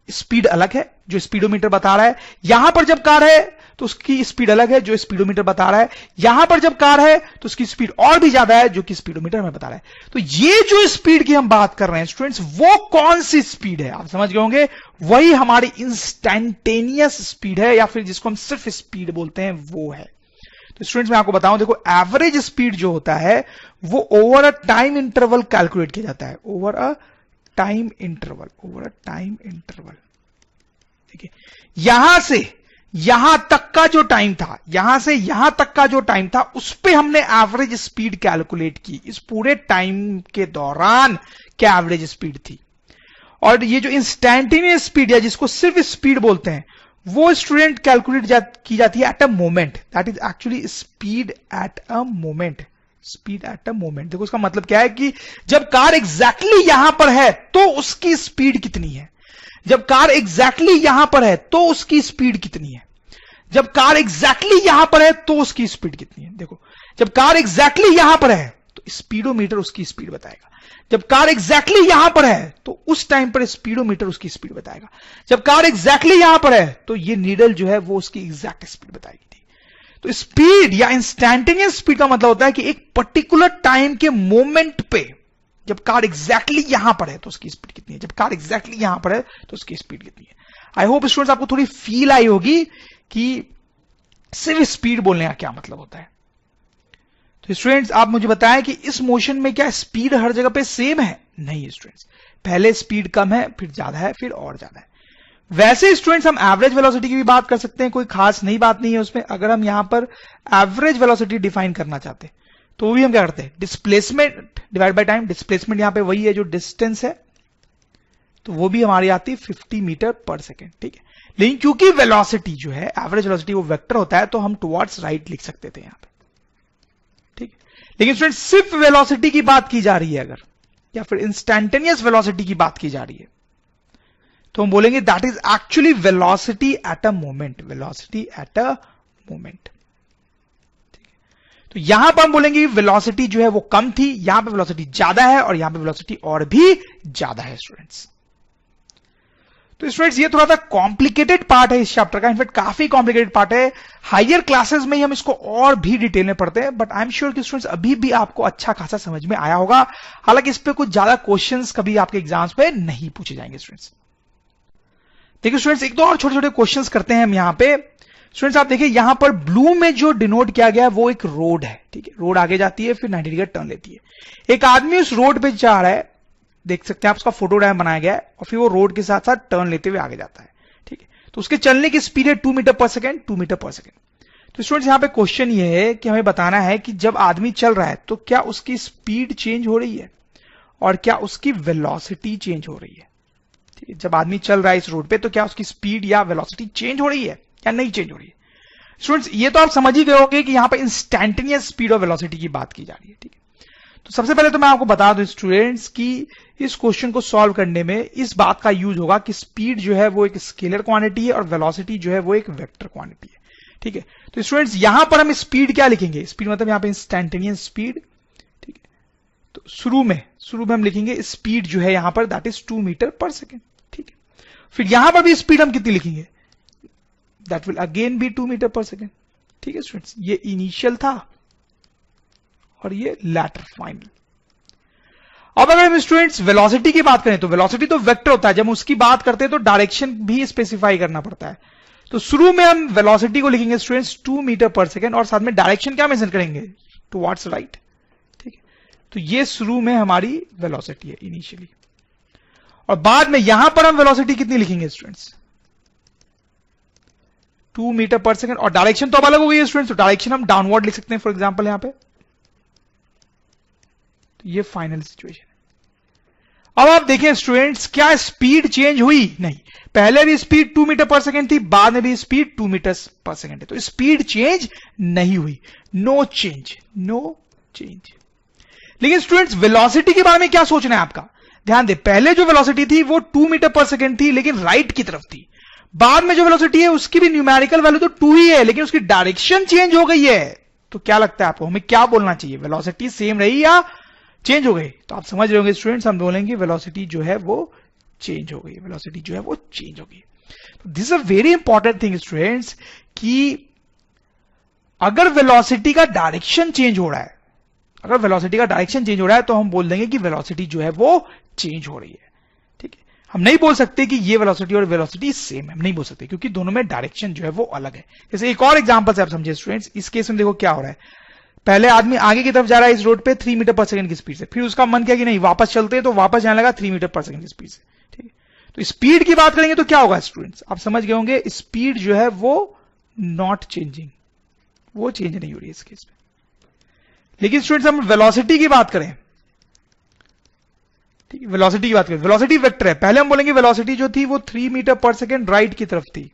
स्पीड अलग है जो स्पीडोमीटर बता रहा है, यहां पर जब कार है तो उसकी स्पीड अलग है जो स्पीडोमीटर बता रहा है, यहां पर जब कार है तो उसकी स्पीड और भी ज्यादा है जो कि स्पीडोमीटर हमें बता रहा है। तो ये जो स्पीड की हम बात कर रहे हैं स्टूडेंट्स वो कौन सी स्पीड है? आप समझ गए होंगे, वही हमारी इंस्टैंटेनियस स्पीड है या फिर जिसको हम सिर्फ स्पीड बोलते हैं वो है। तो स्टूडेंट्स मैं आपको बताऊं, देखो एवरेज स्पीड जो होता है वो over a time interval calculate किया जाता है, over a time interval, over a time interval. ठीक है, यहां से यहां तक का जो टाइम था, यहां से यहां तक का जो टाइम था उस पे हमने एवरेज स्पीड कैलकुलेट की, इस पूरे टाइम के दौरान क्या एवरेज स्पीड थी। और ये जो इंस्टैंटेनियस स्पीड है जिसको सिर्फ स्पीड बोलते हैं वो स्टूडेंट कैलकुलेट की जाती है at a moment, that is actually speed at a moment, speed at a moment. देखो इसका मतलब क्या है कि जब कार एग्जैक्टली यहां पर है तो उसकी स्पीड कितनी है, जब कार एग्जैक्टली यहां पर है तो उसकी स्पीड कितनी है, जब कार एग्जैक्टली यहां पर है तो उसकी स्पीड कितनी है। देखो जब कार एग्जैक्टली यहां पर है तो स्पीडोमीटर उसकी स्पीड बताएगा, जब कार एग्जैक्टली यहां पर है तो उस टाइम पर स्पीडोमीटर उसकी स्पीड बताएगा, जब कार एग्जैक्टली यहां पर है तो ये नीडल जो है वो उसकी एग्जैक्ट स्पीड बताएगी। तो स्पीड या इंस्टैंटेनियस स्पीड का मतलब होता है कि एक पर्टिकुलर टाइम के मोमेंट पे जब कार एग्जैक्टली यहां पर है तो उसकी स्पीड कितनी है, जब कार एग्जैक्टली यहां पर है तो उसकी स्पीड कितनी है। आई होप स्टूडेंट्स आपको थोड़ी फील आई होगी कि सिर्फ स्पीड बोलने का क्या मतलब होता है। तो स्टूडेंट्स आप मुझे बताएं कि इस मोशन में क्या स्पीड हर जगह पे सेम है? नहीं स्टूडेंट्स, पहले स्पीड कम है, फिर ज्यादा है, फिर और ज्यादा है। वैसे स्टूडेंट्स हम एवरेज वेलोसिटी की भी बात कर सकते हैं, कोई खास नई बात नहीं है उसमें। अगर हम यहां पर एवरेज वेलोसिटी डिफाइन करना चाहते हैं तो वो भी हम क्या करते हैं, displacement divide by time. Displacement यहां पे वही है जो डिस्टेंस है, तो वो भी हमारी आती है 50 मीटर पर सेकेंड। ठीक है, लेकिन क्योंकि वेलोसिटी जो है एवरेज वेलोसिटी वो वेक्टर होता है तो हम टुवर्ड्स राइट लिख सकते थे यहां पे। ठीक है, लेकिन स्टूडेंट सिर्फ वेलोसिटी की बात की जा रही है अगर, या फिर इंस्टैंटेनियस वेलोसिटी की बात की जा रही है तो हम बोलेंगे that is actually velocity at a moment, velocity at a moment. तो यहां पर हम बोलेंगे वेलोसिटी जो है वो कम थी, यहां पे वेलोसिटी ज्यादा है और यहां पे वेलोसिटी और भी ज्यादा है स्टूडेंट्स। तो स्टूडेंट्स ये थोड़ा सा कॉम्प्लिकेटेड पार्ट है इस चैप्टर का, इनफैक्ट काफी कॉम्प्लिकेटेड पार्ट है। हायर क्लासेस में ही हम इसको और भी डिटेल में पढ़ते हैं, बट आई एम श्योर कि स्टूडेंट्स अभी भी आपको अच्छा खासा समझ में आया होगा। हालांकि इस पे कुछ ज्यादा क्वेश्चंस कभी आपके एग्जाम्स पे नहीं पूछे जाएंगे स्टूडेंट्स। देखिए स्टूडेंट्स एक दो और छोटे छोटे क्वेश्चंस करते हैं हम यहां पे। स्टूडेंट्स आप देखिए यहां पर ब्लू में जो डिनोट किया गया है वो एक रोड है। ठीक है, रोड आगे जाती है फिर 90 डिग्री टर्न लेती है। एक आदमी उस रोड पे जा रहा है, देख सकते हैं आप, उसका फोटो डायग्राम बनाया गया है और फिर वो रोड के साथ साथ टर्न लेते हुए आगे जाता है। ठीक है, तो उसके चलने की स्पीड है 2 मीटर पर सेकेंड, 2 मीटर पर सेकेंड। तो स्टूडेंट्स यहां पे क्वेश्चन ये है कि हमें बताना है कि जब आदमी चल रहा है तो क्या उसकी स्पीड चेंज हो रही है और क्या उसकी वेलोसिटी चेंज हो रही है। ठीक है, जब आदमी चल रहा है इस रोड पे तो क्या उसकी स्पीड या वेलोसिटी चेंज हो रही है या नहीं चेंज हो रही है। स्टूडेंट्स ये तो आप समझ ही गए होंगे कि यहां पर इंस्टैंटेनियस स्पीड और वेलोसिटी की बात की जा रही है। ठीक है, तो सबसे पहले तो मैं आपको बता दूं स्टूडेंट्स कि इस क्वेश्चन को सॉल्व करने में इस बात का यूज होगा कि स्पीड जो है वो एक स्केलर क्वांटिटी है और वेलोसिटी जो है वो एक वेक्टर क्वांटिटी है, ठीक है। तो स्टूडेंट्स यहां पर हम स्पीड क्या लिखेंगे, स्पीड मतलब यहां पे इंस्टैंटेनियस स्पीड, ठीक है। तो शुरू में हम लिखेंगे स्पीड जो है यहां पर दैट इज 2 मीटर पर सेकेंड, ठीक है। फिर यहां पर भी स्पीड हम कितनी लिखेंगे, that will again be 2 metre पर सेकेंड, ठीक है स्टूडेंट्स। ये इनिशियल था और ये लैटर फाइनल। अब अगर हम स्टूडेंट्स वेलोसिटी की बात करें तो वेलोसिटी तो वेक्टर होता है, जब उसकी बात करते हैं तो डायरेक्शन भी स्पेसिफाई करना पड़ता है। तो शुरू में हम वेलोसिटी को लिखेंगे स्टूडेंट्स 2 मीटर पर सेकेंड और साथ में डायरेक्शन क्या मेंशन करेंगे, टुवर्ड्स राइट, ठीक है। तो ये शुरू में हमारी वेलोसिटी है इनिशियली, और बाद में यहां पर हम वेलोसिटी कितनी लिखेंगे स्टूडेंट्स, 2 मीटर पर सेकेंड, और डायरेक्शन तो अब अलग हो गई है स्टूडेंट्स, तो डायरेक्शन हम डाउनवर्ड लिख सकते हैं फॉर एग्जांपल यहां पे। तो ये फाइनल सिचुएशन है। अब आप देखें स्टूडेंट्स, क्या स्पीड चेंज हुई, नहीं, पहले भी स्पीड 2 मीटर पर सेकेंड थी, बाद में भी स्पीड 2 मीटर पर सेकेंड है, तो स्पीड चेंज नहीं हुई, नो चेंज, नो चेंज। लेकिन स्टूडेंट्स वेलोसिटी के बारे में क्या सोचना है आपका, ध्यान दे, पहले जो वेलोसिटी थी वो 2 मीटर पर सेकेंड थी लेकिन राइट की तरफ थी, बाद में जो वेलोसिटी है उसकी भी न्यूमेरिकल वैल्यू तो 2 ही है लेकिन उसकी डायरेक्शन चेंज हो गई है। तो क्या लगता है आपको, हमें क्या बोलना चाहिए, वेलोसिटी सेम रही या चेंज हो गई? तो आप समझ रहे होंगे स्टूडेंट्स, हम बोलेंगे वेलोसिटी जो है वो चेंज हो गई, वेलोसिटी जो है वो चेंज हो गई। This is a very important thing students कि अगर वेलोसिटी का डायरेक्शन चेंज हो रहा है, अगर वेलोसिटी का डायरेक्शन चेंज हो रहा है तो हम बोल देंगे कि वेलोसिटी जो है वो चेंज हो रही है, ठीक है। हम नहीं बोल सकते कि ये वेलोसिटी और वेलोसिटी सेम है, हम नहीं बोल सकते क्योंकि दोनों में डायरेक्शन जो है वो अलग है। जैसे एक और एग्जांपल से आप समझे स्टूडेंट्स, इस केस में देखो क्या हो रहा है, पहले आदमी आगे की तरफ जा रहा है इस रोड पे 3 मीटर पर सेकंड की स्पीड से, फिर उसका मन किया कि नहीं वापस चलते हैं, तो वापस जाने लगा 3 मीटर पर सेकंड की स्पीड से, ठीक है। तो स्पीड की बात करेंगे तो क्या होगा स्टूडेंट्स, आप समझ गए होंगे, स्पीड जो है वो नॉट चेंजिंग, वो चेंज नहीं हो रही है इस केस में। लेकिन स्टूडेंट्स हम वेलोसिटी की बात करें, ठीक है, वेलोसिटी की बात करें, वेलोसिटी वेक्टर है, पहले हम बोलेंगे वेलोसिटी जो थी वो 3 मीटर पर सेकेंड राइट की तरफ थी,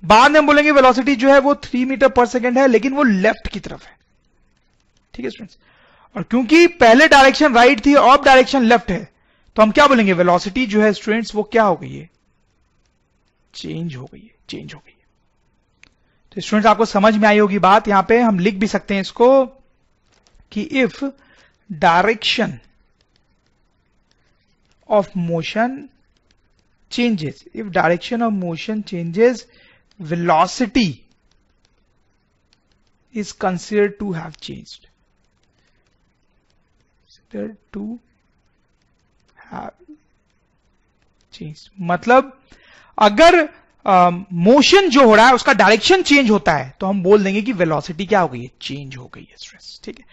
बाद में हम बोलेंगे वेलोसिटी जो है वो 3 मीटर पर सेकेंड है लेकिन वो लेफ्ट की तरफ है, ठीक है स्टूडेंट्स। और क्योंकि पहले डायरेक्शन राइट थी और अब डायरेक्शन लेफ्ट है, तो हम क्या बोलेंगे, वेलोसिटी जो है स्टूडेंट्स वो क्या हो गई है, चेंज हो गई है, चेंज हो गई है। तो स्टूडेंट्स आपको समझ में आई होगी बात, यहां पे हम लिख भी सकते हैं इसको कि if direction of motion changes, if direction of motion changes velocity is considered to have changed, considered to have changed, मतलब अगर मोशन जो हो रहा है उसका डायरेक्शन चेंज होता है तो हम बोल देंगे कि वेलोसिटी क्या हो गई है, चेंज हो गई है स्ट्रेस, ठीक है।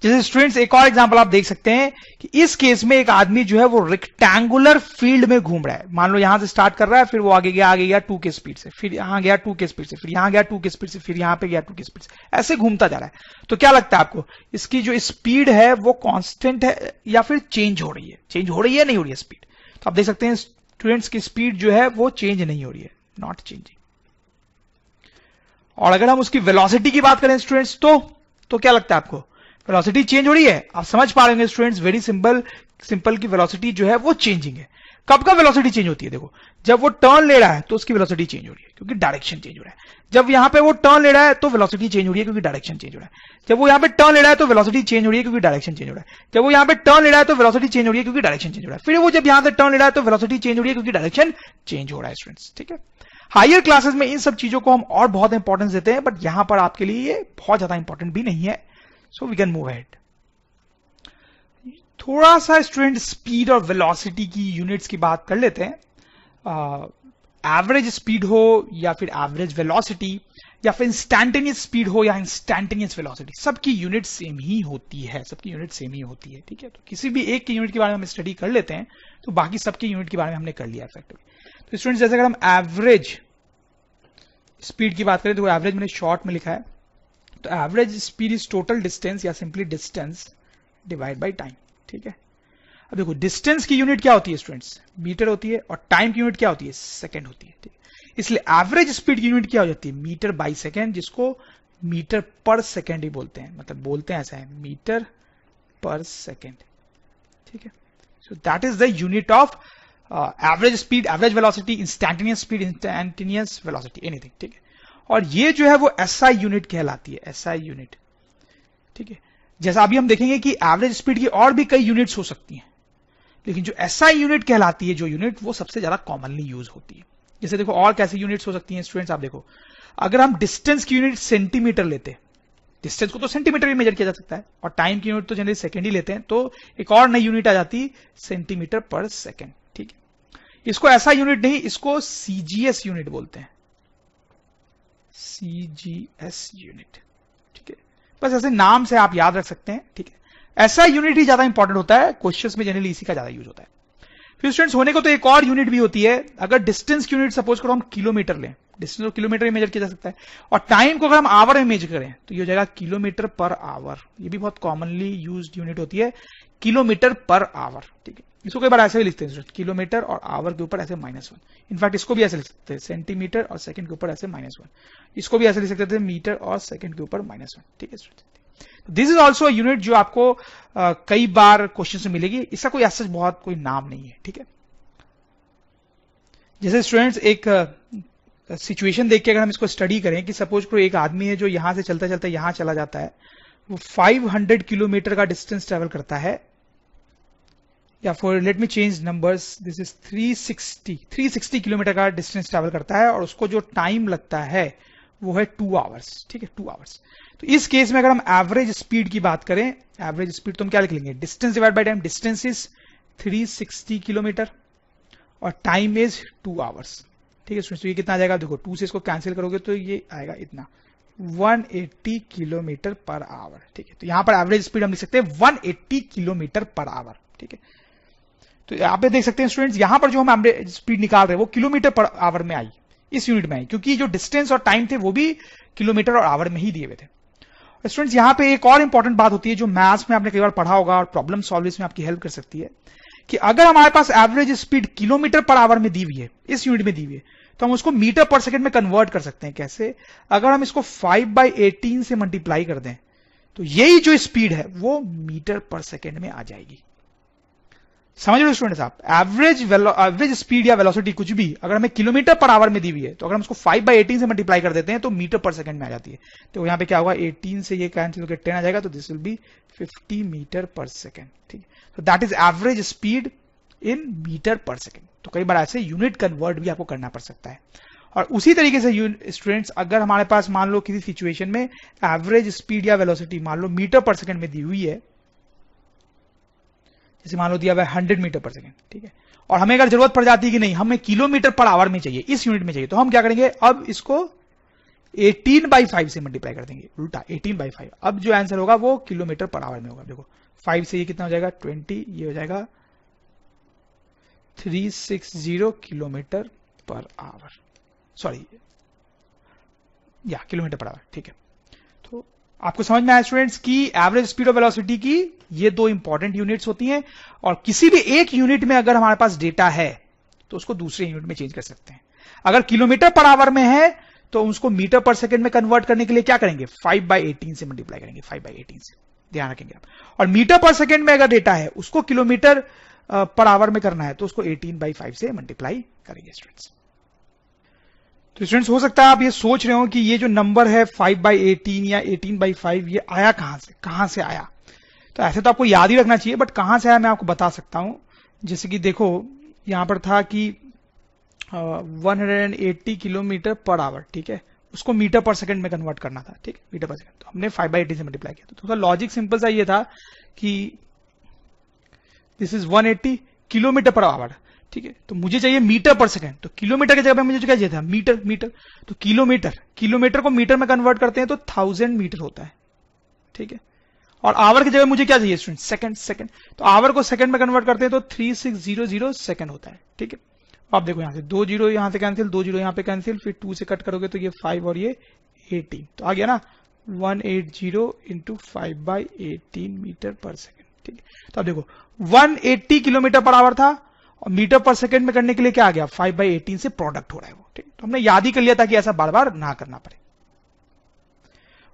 जैसे स्टूडेंट्स एक और एग्जांपल आप देख सकते हैं कि इस केस में एक आदमी जो है वो रेक्टेंगुलर फील्ड में घूम रहा है, मान लो यहां से स्टार्ट कर रहा है, फिर वो आगे गया 2 के स्पीड से, फिर यहां गया 2 के स्पीड से, फिर यहां गया 2 के स्पीड से, फिर यहां पे गया 2 के स्पीड से, ऐसे घूमता जा रहा है। तो क्या लगता है आपको, इसकी जो स्पीड है वो कांस्टेंट है या फिर चेंज हो रही है, चेंज हो रही है नहीं हो रही है स्पीड? तो आप देख सकते हैं स्टूडेंट्स की स्पीड जो है वो चेंज नहीं हो रही है, नॉट चेंजिंग। और अगर हम उसकी वेलोसिटी की बात करें स्टूडेंट्स तो क्या लगता है आपको, वेलोसिटी चेंज हो रही है? आप समझ पा रहे हैं स्टूडेंट्स, वेरी सिंपल की वेलोसिटी जो है वो चेंजिंग है। कब का वेलोसिटी चेंज होती है, देखो जब वो टर्न ले रहा है तो उसकी वेलोसिटी चेंज हो रही है क्योंकि डायरेक्शन चेंज हो रहा है, जब यहां पे वो टर्न ले रहा है तो वेलोसिटी चेंज हो रही है क्योंकि डायरेक्शन चेंज हो रहा है, जब वो यहां पे टर्न ले रहा है तो वेलोसिटी चेंज हो रही है क्योंकि डायरेक्शन चेंज हो रहा है, जब वो यहां पे टर्न ले रहा है तो वेलोसिटी चेंज हो रही है क्योंकि डायरेक्शन चेंज हो रहा है, फिर वो जब यहां से टर्न ले रहा है तो वेलोसिटी चेंज हो रही है क्योंकि डायरेक्शन चेंज हो रहा है स्टूडेंट्स, ठीक है। हायर क्लासेस में इन सब चीजों को हम और बहुत इंपॉर्टेंस देते हैं, बट यहां पर आपके लिए ये बहुत ज्यादा इंपॉर्टेंट भी नहीं है, so we can move ahead. थोड़ा सा स्टूडेंट स्पीड और वेलोसिटी की यूनिट्स की बात कर लेते हैं। एवरेज स्पीड हो या फिर एवरेज वेलोसिटी या फिर इंस्टैंटेनियस स्पीड हो या इंस्टैंटेनियस वेलोसिटी, सबकी यूनिट सेम ही होती है, सबकी यूनिट सेम ही होती है, ठीक है। तो किसी भी एक की यूनिट के बारे में हम स्टडी कर लेते हैं तो बाकी सबकी यूनिट के बारे में हमने कर लिया इफेक्टिवली। तो स्टूडेंट्स जैसे अगर हम एवरेज स्पीड की बात करें तो एवरेज मैंने शॉर्ट में लिखा है, तो average speed is total distance या simply distance divide by time, ठीक है। अब देखो डिस्टेंस की यूनिट क्या होती है स्टूडेंट्स, मीटर होती है, और टाइम की यूनिट क्या होती है, सेकंड होती है, ठीक है। इसलिए एवरेज स्पीड की यूनिट क्या हो जाती है, मीटर बाय सेकंड, जिसको मीटर पर सेकेंड ही बोलते हैं, मतलब बोलते हैं ऐसा है, मीटर पर सेकेंड, ठीक है। सो that is the unit of average speed, average velocity, instantaneous speed, instantaneous velocity, anything, ठीक है। और ये जो है वो एसआई यूनिट कहलाती है, एसआई यूनिट, ठीक है। जैसा अभी हम देखेंगे कि एवरेज स्पीड की और भी कई यूनिट्स हो सकती हैं, लेकिन जो एसआई यूनिट कहलाती है, जो यूनिट, वो सबसे ज्यादा कॉमनली यूज होती है। जैसे देखो और कैसी यूनिट्स हो सकती हैं स्टूडेंट्स, आप देखो, अगर हम डिस्टेंस की यूनिट सेंटीमीटर लेते हैं, डिस्टेंस को तो सेंटीमीटर में मेजर किया जा सकता है, और टाइम की यूनिट तो जनरली सेकंड ही लेते हैं, तो एक और नई यूनिट आ जाती, सेंटीमीटर पर सेकंड, ठीक है। इसको ऐसा यूनिट नहीं, इसको सीजीएस यूनिट बोलते हैं, सीजीएस यूनिट, ठीक है। बस ऐसे नाम से आप याद रख सकते हैं, ठीक है। ऐसा यूनिट ही ज्यादा इंपॉर्टेंट होता है, क्वेश्चंस में जनरली इसी का ज्यादा यूज होता है। फिर स्टूडेंट्स होने को तो एक और यूनिट भी होती है, अगर डिस्टेंस की यूनिट सपोज करो हम किलोमीटर लें, डिस्टेंस को किलोमीटर में मेजर किया जा सकता है, और टाइम को अगर हम आवर में मेजर करें तो ये हो जाएगा किलोमीटर पर आवर। ये भी बहुत कॉमनली यूज्ड यूनिट होती है, किलोमीटर पर आवर, ठीक है। इसको कई बार ऐसे भी लिखते हैं, किलोमीटर और आवर के ऊपर ऐसे -1। इनफैक्ट इसको भी ऐसे लिख सकते हैं, सेंटीमीटर और सेकंड के ऊपर ऐसे -1। इसको भी ऐसे लिख सकते थे, मीटर और सेकंड के ऊपर -1, ठीक है। दिस इज ऑल्सो यूनिट जो आपको कई बार क्वेश्चन में मिलेगी, इसका कोई ऐसा बहुत कोई नाम नहीं है, ठीक है। जैसे स्टूडेंट्स एक सिचुएशन देख के अगर हम इसको स्टडी करें कि सपोज करो एक आदमी है जो यहां से चलता चलता यहां चला जाता है, वो 500 किलोमीटर का डिस्टेंस ट्रेवल करता है, या for let me change numbers, this is 360 kilometre का डिस्टेंस ट्रेवल करता है, और उसको जो टाइम लगता है वो है 2 आवर्स, ठीक है, 2 आवर्स। तो इस केस में अगर हम एवरेज स्पीड की बात करें, एवरेज स्पीड तो हम क्या लिख लेंगे, distance divide by time, distance is 360 kilometre और टाइम इज 2 आवर्स, ठीक है। तो ये कितना आ जाएगा, देखो 2 से इसको कैंसिल करोगे तो ये आएगा इतना, 180 किलोमीटर पर आवर, ठीक है। तो यहां पर एवरेज स्पीड हम लिख सकते हैं 180 किलोमीटर पर आवर, ठीक है। तो यहां पे देख सकते हैं स्टूडेंट्स, यहां पर जो हम एवरेज स्पीड निकाल रहे हैं वो किलोमीटर पर आवर में आई, इस यूनिट में आई, क्योंकि जो डिस्टेंस और टाइम थे वो भी किलोमीटर और आवर में ही दिए हुए थे। स्टूडेंट्स यहां पे एक और इंपॉर्टेंट बात होती है जो मैथ्स में आपने कई बार पढ़ा होगा और प्रॉब्लम सॉल्व में आपकी हेल्प कर सकती है, कि अगर हमारे पास एवरेज स्पीड किलोमीटर पर आवर में दी हुई है, इस यूनिट में दी हुई है, तो हम उसको मीटर पर सेकंड में कन्वर्ट कर सकते हैं। कैसे, अगर हम इसको 5/18 से मल्टीप्लाई कर दें तो यही जो स्पीड है वो मीटर पर सेकंड में आ जाएगी। समझ रहे हो स्टूडेंट्स आप, एवरेज स्पीड या वेलोसिटी कुछ भी अगर हमें किलोमीटर पर आवर में दी हुई है, तो अगर हम उसको 5/18 से मल्टीप्लाई कर देते हैं तो मीटर पर सेकंड में आ जाती है। तो यहां पे क्या होगा, 18 से ये कैंसिल होकर 10 आ जाएगा, तो this will be 50 metre per second, ठीक है। तो that is average speed in metre per second. तो कई बार ऐसे यूनिट कन्वर्ट भी आपको करना पड़ सकता है। और उसी तरीके से स्टूडेंट्स, अगर हमारे पास मान लो किसी सिचुएशन में एवरेज स्पीड या वेलोसिटी मान लो मीटर पर सेकंड में दी हुई है, जैसे मान लो दिया हुआ है 100 मीटर पर सेकंड, ठीक है, और हमें अगर जरूरत पड़ जाती है कि नहीं हमें किलोमीटर पर आवर में चाहिए, इस यूनिट में चाहिए, तो हम क्या करेंगे, अब इसको 18/5 से मल्टीप्लाई कर देंगे, उल्टा 18/5। अब जो आंसर होगा वो किलोमीटर पर आवर में होगा। देखो 5 से ये कितना हो जाएगा, 20, ये हो जाएगा 360 किलोमीटर पर आवर, सॉरी या किलोमीटर पर आवर, ठीक है। तो आपको समझ में आया स्टूडेंट्स कि एवरेज स्पीड और वेलोसिटी की ये दो इंपॉर्टेंट यूनिट्स होती हैं, और किसी भी एक यूनिट में अगर हमारे पास डेटा है तो उसको दूसरे यूनिट में चेंज कर सकते हैं। अगर किलोमीटर पर आवर में है तो उसको मीटर पर सेकंड में कन्वर्ट करने के लिए क्या करेंगे, 5/18 से मल्टीप्लाई करेंगे, 5/18 से, ध्यान रखेंगे आप। और मीटर पर सेकंड में अगर डेटा है उसको किलोमीटर पर आवर में करना है तो उसको 18/5 से मल्टीप्लाई करेंगे स्टूडेंट्स। तो स्टूडेंट्स हो सकता है आप ये सोच रहे हो कि ये जो नंबर है 5/18 या 18/5 ये आया कहां से आया। तो ऐसे तो आपको याद ही रखना चाहिए, बट कहां से आया मैं आपको बता सकता हूं। जैसे कि देखो यहां पर था कि 180 किलोमीटर पर आवर, ठीक है, उसको मीटर पर सेकंड में कन्वर्ट करना था, ठीक है, मीटर पर सेकंड, तो हमने 5/18 से मल्टीप्लाई किया। तो लॉजिक सिंपल सा ये था कि दिस इज 180 किलोमीटर पर आवर, ठीक है, तो मुझे चाहिए मीटर पर सेकंड, तो किलोमीटर की जगह पे मुझे क्या चाहिए था, मीटर। तो किलोमीटर को मीटर में कन्वर्ट करते हैं तो 1000 मीटर होता है, ठीक है। और आवर की जगह मुझे क्या चाहिए स्टूडेंट, सेकंड, तो आवर को सेकंड में कन्वर्ट करते हैं तो 3600 सेकंड होता है, ठीक है। आप देखो यहां से 2 जीरो यहां से कैंसिल, 2 जीरो यहां पे कैंसिल, फिर 2 से कट करोगे तो ये 5 और ये 18, तो आ गया ना 180 इंटू 5/18 मीटर पर सेकंड, ठीक है। तो आप देखो 180 किलोमीटर पर आवर था और मीटर पर सेकंड में करने के लिए क्या आ गया, 5/18 से प्रोडक्ट हो रहा है वो, ठीक है। तो हमने याद ही कर लिया था कि ऐसा बार बार ना करना पड़े।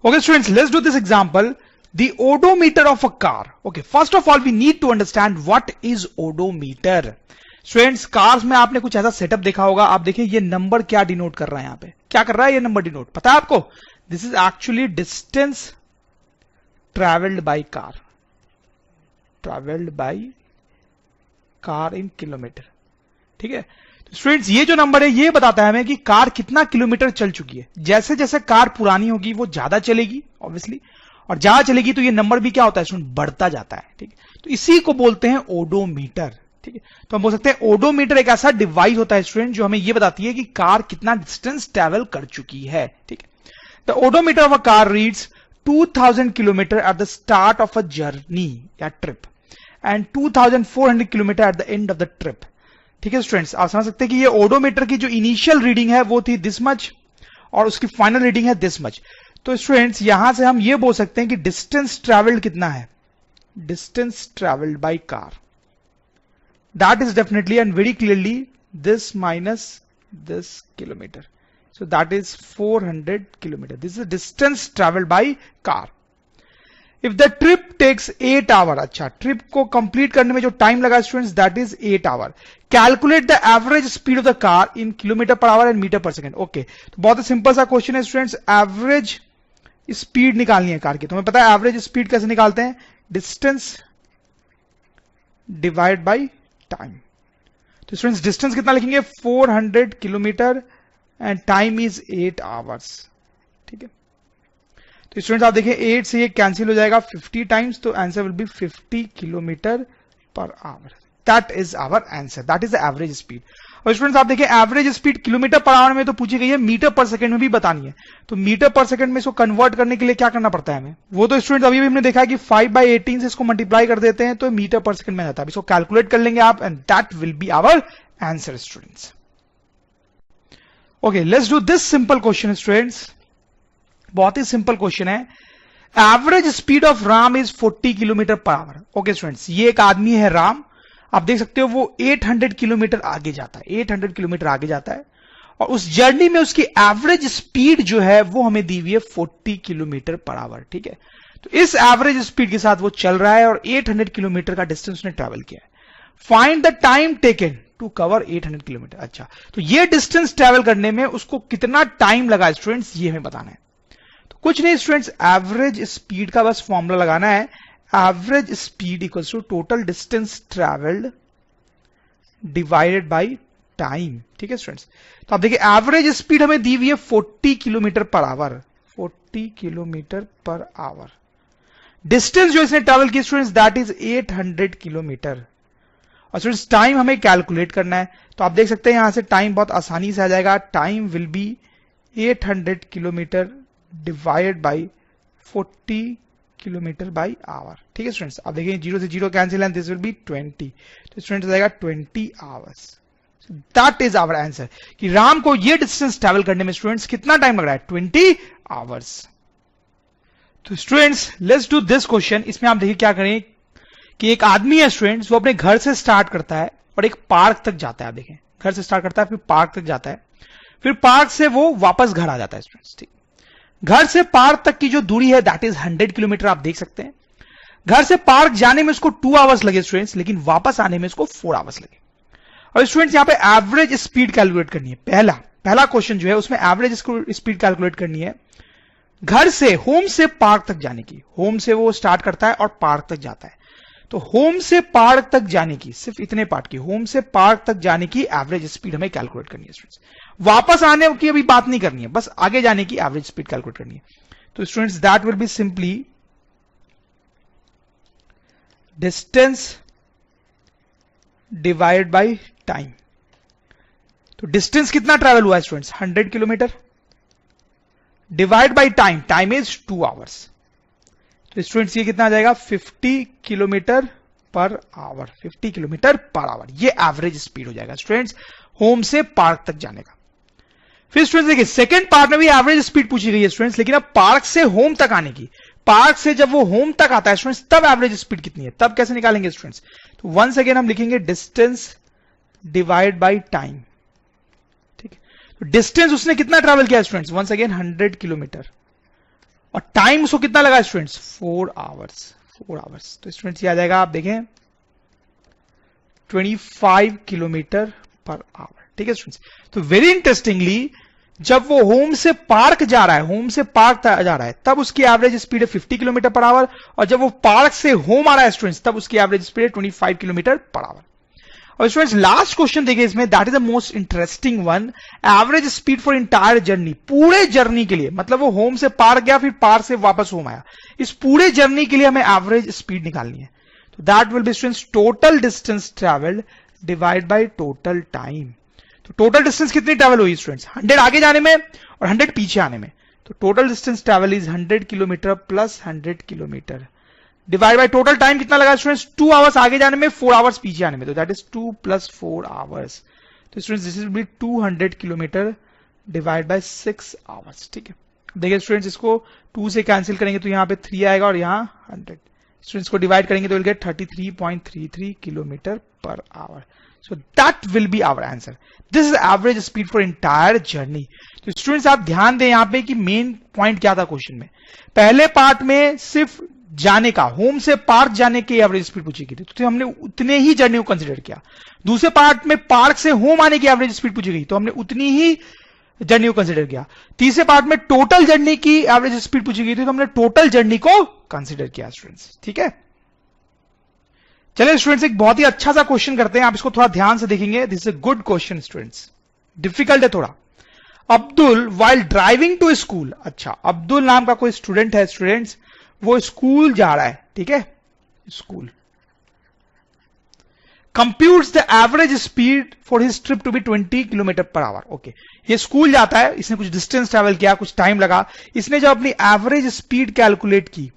Okay, students, let's do this example. The odometer of a car. Okay, first of all, we need to understand what is odometer. Students, cars में आपने कुछ ऐसा सेटअप देखा होगा. आप देखिए ये नंबर क्या डिनोट कर रहा है. यहाँ पे क्या कर रहा है ये नंबर डिनोट, पता है आपको? This is actually distance travelled by car. Travelled by car in kilometre. ठीक है. स्टूडेंट्स, ये जो नंबर है ये बताता है हमें कि कार कितना किलोमीटर चल चुकी है. जैसे जैसे कार पुरानी होगी वो ज्यादा चलेगी ऑब्वियसली, और ज्यादा चलेगी तो ये नंबर भी क्या होता है स्टूडेंट, बढ़ता जाता है. ठीक है. तो इसी को बोलते हैं ओडोमीटर. ठीक है. तो हम बोल सकते हैं ओडोमीटर एक ऐसा डिवाइस होता है स्टूडेंट जो हमें ये बताती है कि कार कितना डिस्टेंस ट्रेवल कर चुकी है. ठीक है. The odometer of a car reads 2000 kilometre at the start of a journey या trip and 2400 kilometre at the end of the trip. ठीक है स्टूडेंट्स, आप समझ सकते हैं कि ये ओडोमीटर की जो इनिशियल रीडिंग है वो थी दिस मच और उसकी फाइनल रीडिंग है दिस मच. तो स्टूडेंट्स यहां से हम ये बोल सकते हैं कि डिस्टेंस ट्रेवल्ड कितना है, distance travelled by car, that is definitely and very clearly this minus this kilometre. So that is 400 kilometre. This is distance travelled by car. If the trip takes 8 hour, अच्छा trip को complete करने में जो time लगा students that is 8 hour. Calculate the average speed of the car in kilometre पर hour and metre per second. Okay, तो बहुत ही सिंपल सा क्वेश्चन है स्टूडेंट्स. एवरेज स्पीड निकालनी है कार की. तो हमें पता है एवरेज स्पीड कैसे निकालते हैं, डिस्टेंस डिवाइड बाय टाइम. तो स्टूडेंट्स डिस्टेंस कितना लिखेंगे, 400 kilometre and time is 8 hours. ठीक है. तो स्टूडेंट्स आप देखिए 8 से ये कैंसिल हो जाएगा 50 टाइम्स, तो आंसर विल बी 50 किलोमीटर पर hour. That is our answer, that is the average speed. और स्टूडेंट्स आप देखिए एवरेज स्पीड किलोमीटर पर आवर में तो पूछी गई है, मीटर पर सेकंड में भी बतानी है. तो मीटर पर सेकंड में इसको कन्वर्ट करने के लिए क्या करना पड़ता है हमें, वो तो स्टूडेंट्स अभी भी हमने देखा है कि 5/18 से इसको मल्टीप्लाई कर देते हैं तो मीटर पर सेकंड में आता है. इसको कैलकुलेट कर लेंगे आप and that will be our answer students. Okay, let's do this simple question students. बहुत ही सिंपल क्वेश्चन है. Average speed of Ram is 40 kilometre पर आवर. ओके स्टूडेंट्स, ये एक आदमी है राम, आप देख सकते हो वो 800 किलोमीटर आगे जाता है, 800 किलोमीटर आगे जाता है, और उस जर्नी में उसकी एवरेज स्पीड जो है वो हमें दी हुई है 40 किलोमीटर पर आवर. ठीक है. तो इस एवरेज स्पीड के साथ वो चल रहा है और 800 किलोमीटर का डिस्टेंस उसने ट्रेवल किया है. Find the time taken to cover 800 kilometre. अच्छा, तो ये डिस्टेंस ट्रेवल करने में उसको कितना टाइम लगा स्टूडेंट्स, ये हमें बताना है. तो कुछ नहीं स्टूडेंट्स, एवरेज स्पीड का बस फॉर्मूला लगाना है. Average speed equals to total distance travelled divided by time. ठीक है स्टूडेंट्स. तो आप देखिए एवरेज स्पीड हमें दी हुई है 40 kilometre per hour, 40 kilometre per hour. Distance जो इसने ट्रेवल किया स्टूडेंट्स दैट इज 800 किलोमीटर. और स्टूडेंट्स टाइम हमें कैलकुलेट करना है. तो आप देख सकते हैं यहां से टाइम बहुत आसानी से आ जाएगा. Time will be 800 kilometre divided by 40 kilometre by hour. ठीक है स्टूडेंट्स, आप देखिए 0 से 0 cancel and this will be 20. तो स्टूडेंट्स आएगा 20 hours. That is our answer कि राम को ये डिस्टेंस ट्रेवल करने में स्टूडेंट्स कितना टाइम लग रहा है, 20 आवर्स. तो students let's do this question. इसमें आप देखिए क्या करें कि एक आदमी है स्टूडेंट्स, वो अपने घर से स्टार्ट करता है और एक पार्क तक जाता है. आप देखें घर से स्टार्ट करता है फिर पार्क तक जाता है, फिर पार्क से वो वापस घर आ जाता है स्टूडेंट्स. ठीक, घर से पार्क तक की जो दूरी है दैट इज 100 किलोमीटर. आप देख सकते हैं घर से पार्क जाने में उसको 2 आवर्स लगे स्टूडेंट्स, लेकिन वापस आने में उसको 4 आवर्स लगे. और स्टूडेंट्स यहां पे एवरेज स्पीड कैलकुलेट करनी है. पहला क्वेश्चन जो है उसमें एवरेज स्पीड कैलकुलेट करनी है घर से होम से पार्क तक जाने की. होम से वो स्टार्ट करता है और पार्क तक जाता है. तो होम से पार्क तक जाने की, सिर्फ इतने पार्ट की, होम से पार्क तक जाने की एवरेज स्पीड हमें कैलकुलेट करनी है स्टूडेंट्स. वापस आने की अभी बात नहीं करनी है, बस आगे जाने की एवरेज स्पीड कैलकुलेट करनी है. तो students that will be simply distance divide by time. तो डिस्टेंस कितना ट्रेवल हुआ है students, 100 kilometre divide by time, time is 2 hours. तो स्टूडेंट्स ये कितना आ जाएगा, 50 kilometre per hour. 50 kilometre per hour ये एवरेज स्पीड हो जाएगा स्टूडेंट्स होम से पार्क तक जाने का. फिर स्टूडेंट्स देखिए सेकंड पार्ट में भी एवरेज स्पीड पूछी गई है स्टूडेंट्स, लेकिन अब पार्क से होम तक आने की. पार्क से जब वो होम तक आता है स्टूडेंट्स तब एवरेज स्पीड कितनी है, तब कैसे निकालेंगे स्टूडेंट्स. तो वंस अगेन हम लिखेंगे डिस्टेंस डिवाइड बाय टाइम. ठीक है, तो डिस्टेंस उसने कितना ट्रेवल किया स्टूडेंट्स, वंस अगेन 100 किलोमीटर और टाइम उसको कितना लगा स्टूडेंट्स 4 आवर्स। 4 आवर्स। तो स्टूडेंट्स ये आ जाएगा, आप देखें 25 किलोमीटर पर आवर। ठीक है स्टूडेंट्स। तो वेरी इंटरेस्टिंगली जब वो होम से पार्क जा रहा है, होम से पार्क जा रहा है, तब उसकी एवरेज स्पीड है 50 किलोमीटर पर आवर, और जब वो पार्क से होम आ रहा है स्टूडेंट्स, तब उसकी एवरेज स्पीड है 25 किलोमीटर पर आवर। और स्टूडेंट्स लास्ट क्वेश्चन देखिए इसमें, that is the most interesting one. Average speed for entire journey, पूरे जर्नी के लिए, मतलब वो होम से पार्क गया फिर पार्क से वापस होम आया, इस पूरे जर्नी के लिए हमें एवरेज स्पीड निकालनी है। तो that will B students total distance travelled divide by total time. तो टोटल डिस्टेंस कितनी ट्रेवल हुई स्टूडेंट्स, 100 आगे जाने में और 100 पीछे आने में। तो total distance travel is 100 kilometre plus 100 kilometre divide by total time कितना लगा स्टूडेंट्स, 2 आवर्स आगे जाने में, 4 आवर्स पीछे आने में। तो दैट इज 2 + 4 आवर्स। तो students this will B 200 kilometre divide by 6 hours. ठीक है, देखिए स्टूडेंट्स इसको 2 से कैंसिल करेंगे तो यहां पे 3 आएगा और यहां 100। स्टूडेंट्स को डिवाइड करेंगे तो will gate 33.33 kilometre per hour. So that will be our answer. This is average speed for entire journey. तो स्टूडेंट्स आप ध्यान दें यहां पे कि मेन पॉइंट क्या था क्वेश्चन में। पहले पार्ट में सिर्फ जाने का, होम से पार्क जाने की एवरेज स्पीड पूछी गई थी, तो हमने उतने ही जर्नी को कंसिडर किया। दूसरे पार्ट में पार्क से होम आने की एवरेज स्पीड पूछी गई तो हमने उतनी ही जर्नी को कंसिडर किया। तीसरे पार्ट में टोटल जर्नी की एवरेज स्पीड पूछी गई थी तो हमने टोटल जर्नी को कंसिडर किया स्टूडेंट्स। ठीक है, चलिए स्टूडेंट्स एक बहुत ही अच्छा सा क्वेश्चन करते हैं, आप इसको थोड़ा ध्यान से देखेंगे। This is a good question students, difficult है थोड़ा। Abdul while driving to school, अच्छा अब्दुल नाम का कोई स्टूडेंट है स्टूडेंट्स, वो स्कूल जा रहा है। ठीक है, school computes the average speed for his trip to be 20 kilometre पर आवर। ओके, ये स्कूल जाता है, इसने कुछ डिस्टेंस ट्रेवल किया, कुछ टाइम लगा, इसने जब अपनी एवरेज स्पीड कैलकुलेट की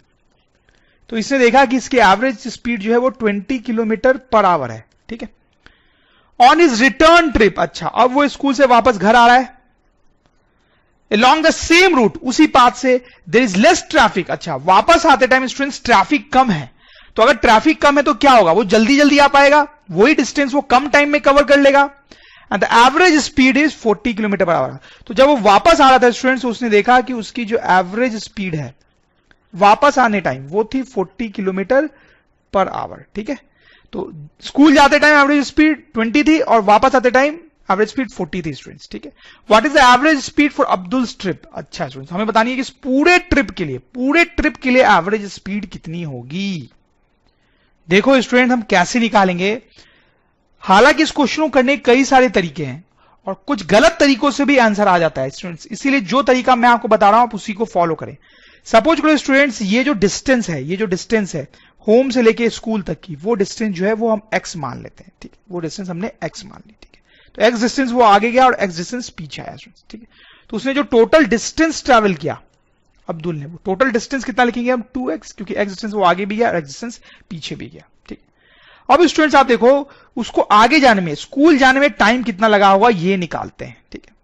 तो इसने देखा कि इसकी एवरेज स्पीड जो है वो 20 किलोमीटर पर आवर है। ठीक है, ऑन हिज रिटर्न ट्रिप, अच्छा अब वो स्कूल से वापस घर आ रहा है, along द सेम रूट, उसी पाथ से, देयर इज लेस ट्रैफिक, अच्छा वापस आते टाइम स्टूडेंट्स ट्रैफिक कम है। तो अगर ट्रैफिक कम है तो क्या होगा, वो जल्दी जल्दी आ पाएगा, वही डिस्टेंस वो कम टाइम में कवर कर लेगा। And the average speed is 40 kilometre per hour. तो जब वो वापस आ रहा था स्टूडेंट्स, उसने देखा कि उसकी जो एवरेज स्पीड है वापस आने टाइम वो थी 40 किलोमीटर पर आवर। ठीक है, तो स्कूल जाते टाइम एवरेज स्पीड 20 थी और वापस आते टाइम एवरेज स्पीड 40 थी स्टूडेंट्स। ठीक है, what is the average speed for Abdul trip, अच्छा स्टूडेंट्स हमें बतानी है कि इस पूरे ट्रिप के लिए एवरेज स्पीड कितनी होगी। देखो स्टूडेंट हम कैसे निकालेंगे, हालांकि इस क्वेश्चन को करने के कई सारे तरीके हैं और कुछ गलत तरीकों से भी आंसर आ जाता है स्टूडेंट्स, इसीलिए जो तरीका मैं आपको बता रहा हूं आप उसी को फॉलो करें। सपोज करो स्टूडेंट्स ये जो डिस्टेंस है होम से लेके स्कूल तक की, वो डिस्टेंस जो है वो हम x मान लेते हैं। ठीक है, वो डिस्टेंस हमने x मान ली। ठीक है, तो x डिस्टेंस वो आगे गया और x डिस्टेंस पीछे आया स्टूडेंट्स। ठीक है, तो उसने जो टोटल डिस्टेंस ट्रैवल किया अब्दुल ने, वो टोटल डिस्टेंस कितना लिखेंगे हम 2x, क्योंकि x डिस्टेंस वो आगे भी गया और x डिस्टेंस पीछे भी गया। ठीक, अब स्टूडेंट्स आप देखो उसको आगे जाने में, स्कूल जाने में टाइम कितना लगा होगा ये निकालते हैं। ठीक है,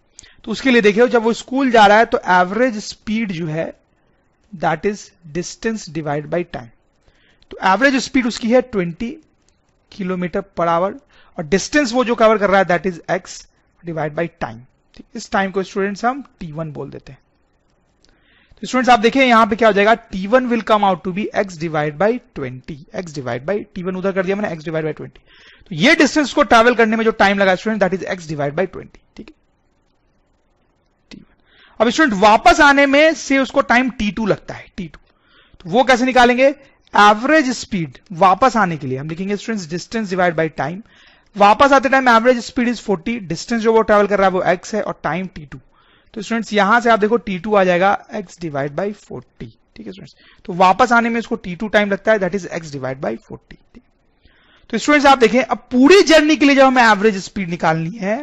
तो उसके लिए देखिए जब वो स्कूल जा रहा है तो एवरेज स्पीड जो है that is distance divide by time. तो एवरेज स्पीड उसकी है 20 किलोमीटर पर आवर और डिस्टेंस वो जो कवर कर रहा है that is x divide by time. ठीक, इस टाइम को स्टूडेंट्स हम t1 बोल देते हैं। तो स्टूडेंट्स आप देखें यहां पे क्या हो जाएगा, t1 will come out to be x divide by 20, x divide by t1 उधर कर दिया मैंने, x डिवाइड बाय 20। तो ये डिस्टेंस को ट्रैवल करने में जो टाइम लगा student that is x divide by 20। ठीक है, अब स्टूडेंट वापस आने में से उसको टाइम t2 लगता है, t2। तो वो कैसे निकालेंगे, एवरेज स्पीड वापस आने के लिए हम लिखेंगे students distance divide by time. वापस आते time average speed is 40, distance जो वो ट्रैवल कर रहा है वो x है और टाइम t2। तो स्टूडेंट्स यहां से आप देखो t2 आ जाएगा x डिवाइड बाय 40। ठीक है स्टूडेंट्स, तो वापस आने में इसको t2 टाइम लगता है that is x divide bye 40। तो स्टूडेंट्स आप देखें अब पूरी जर्नी के लिए जब हमें एवरेज स्पीड निकालनी है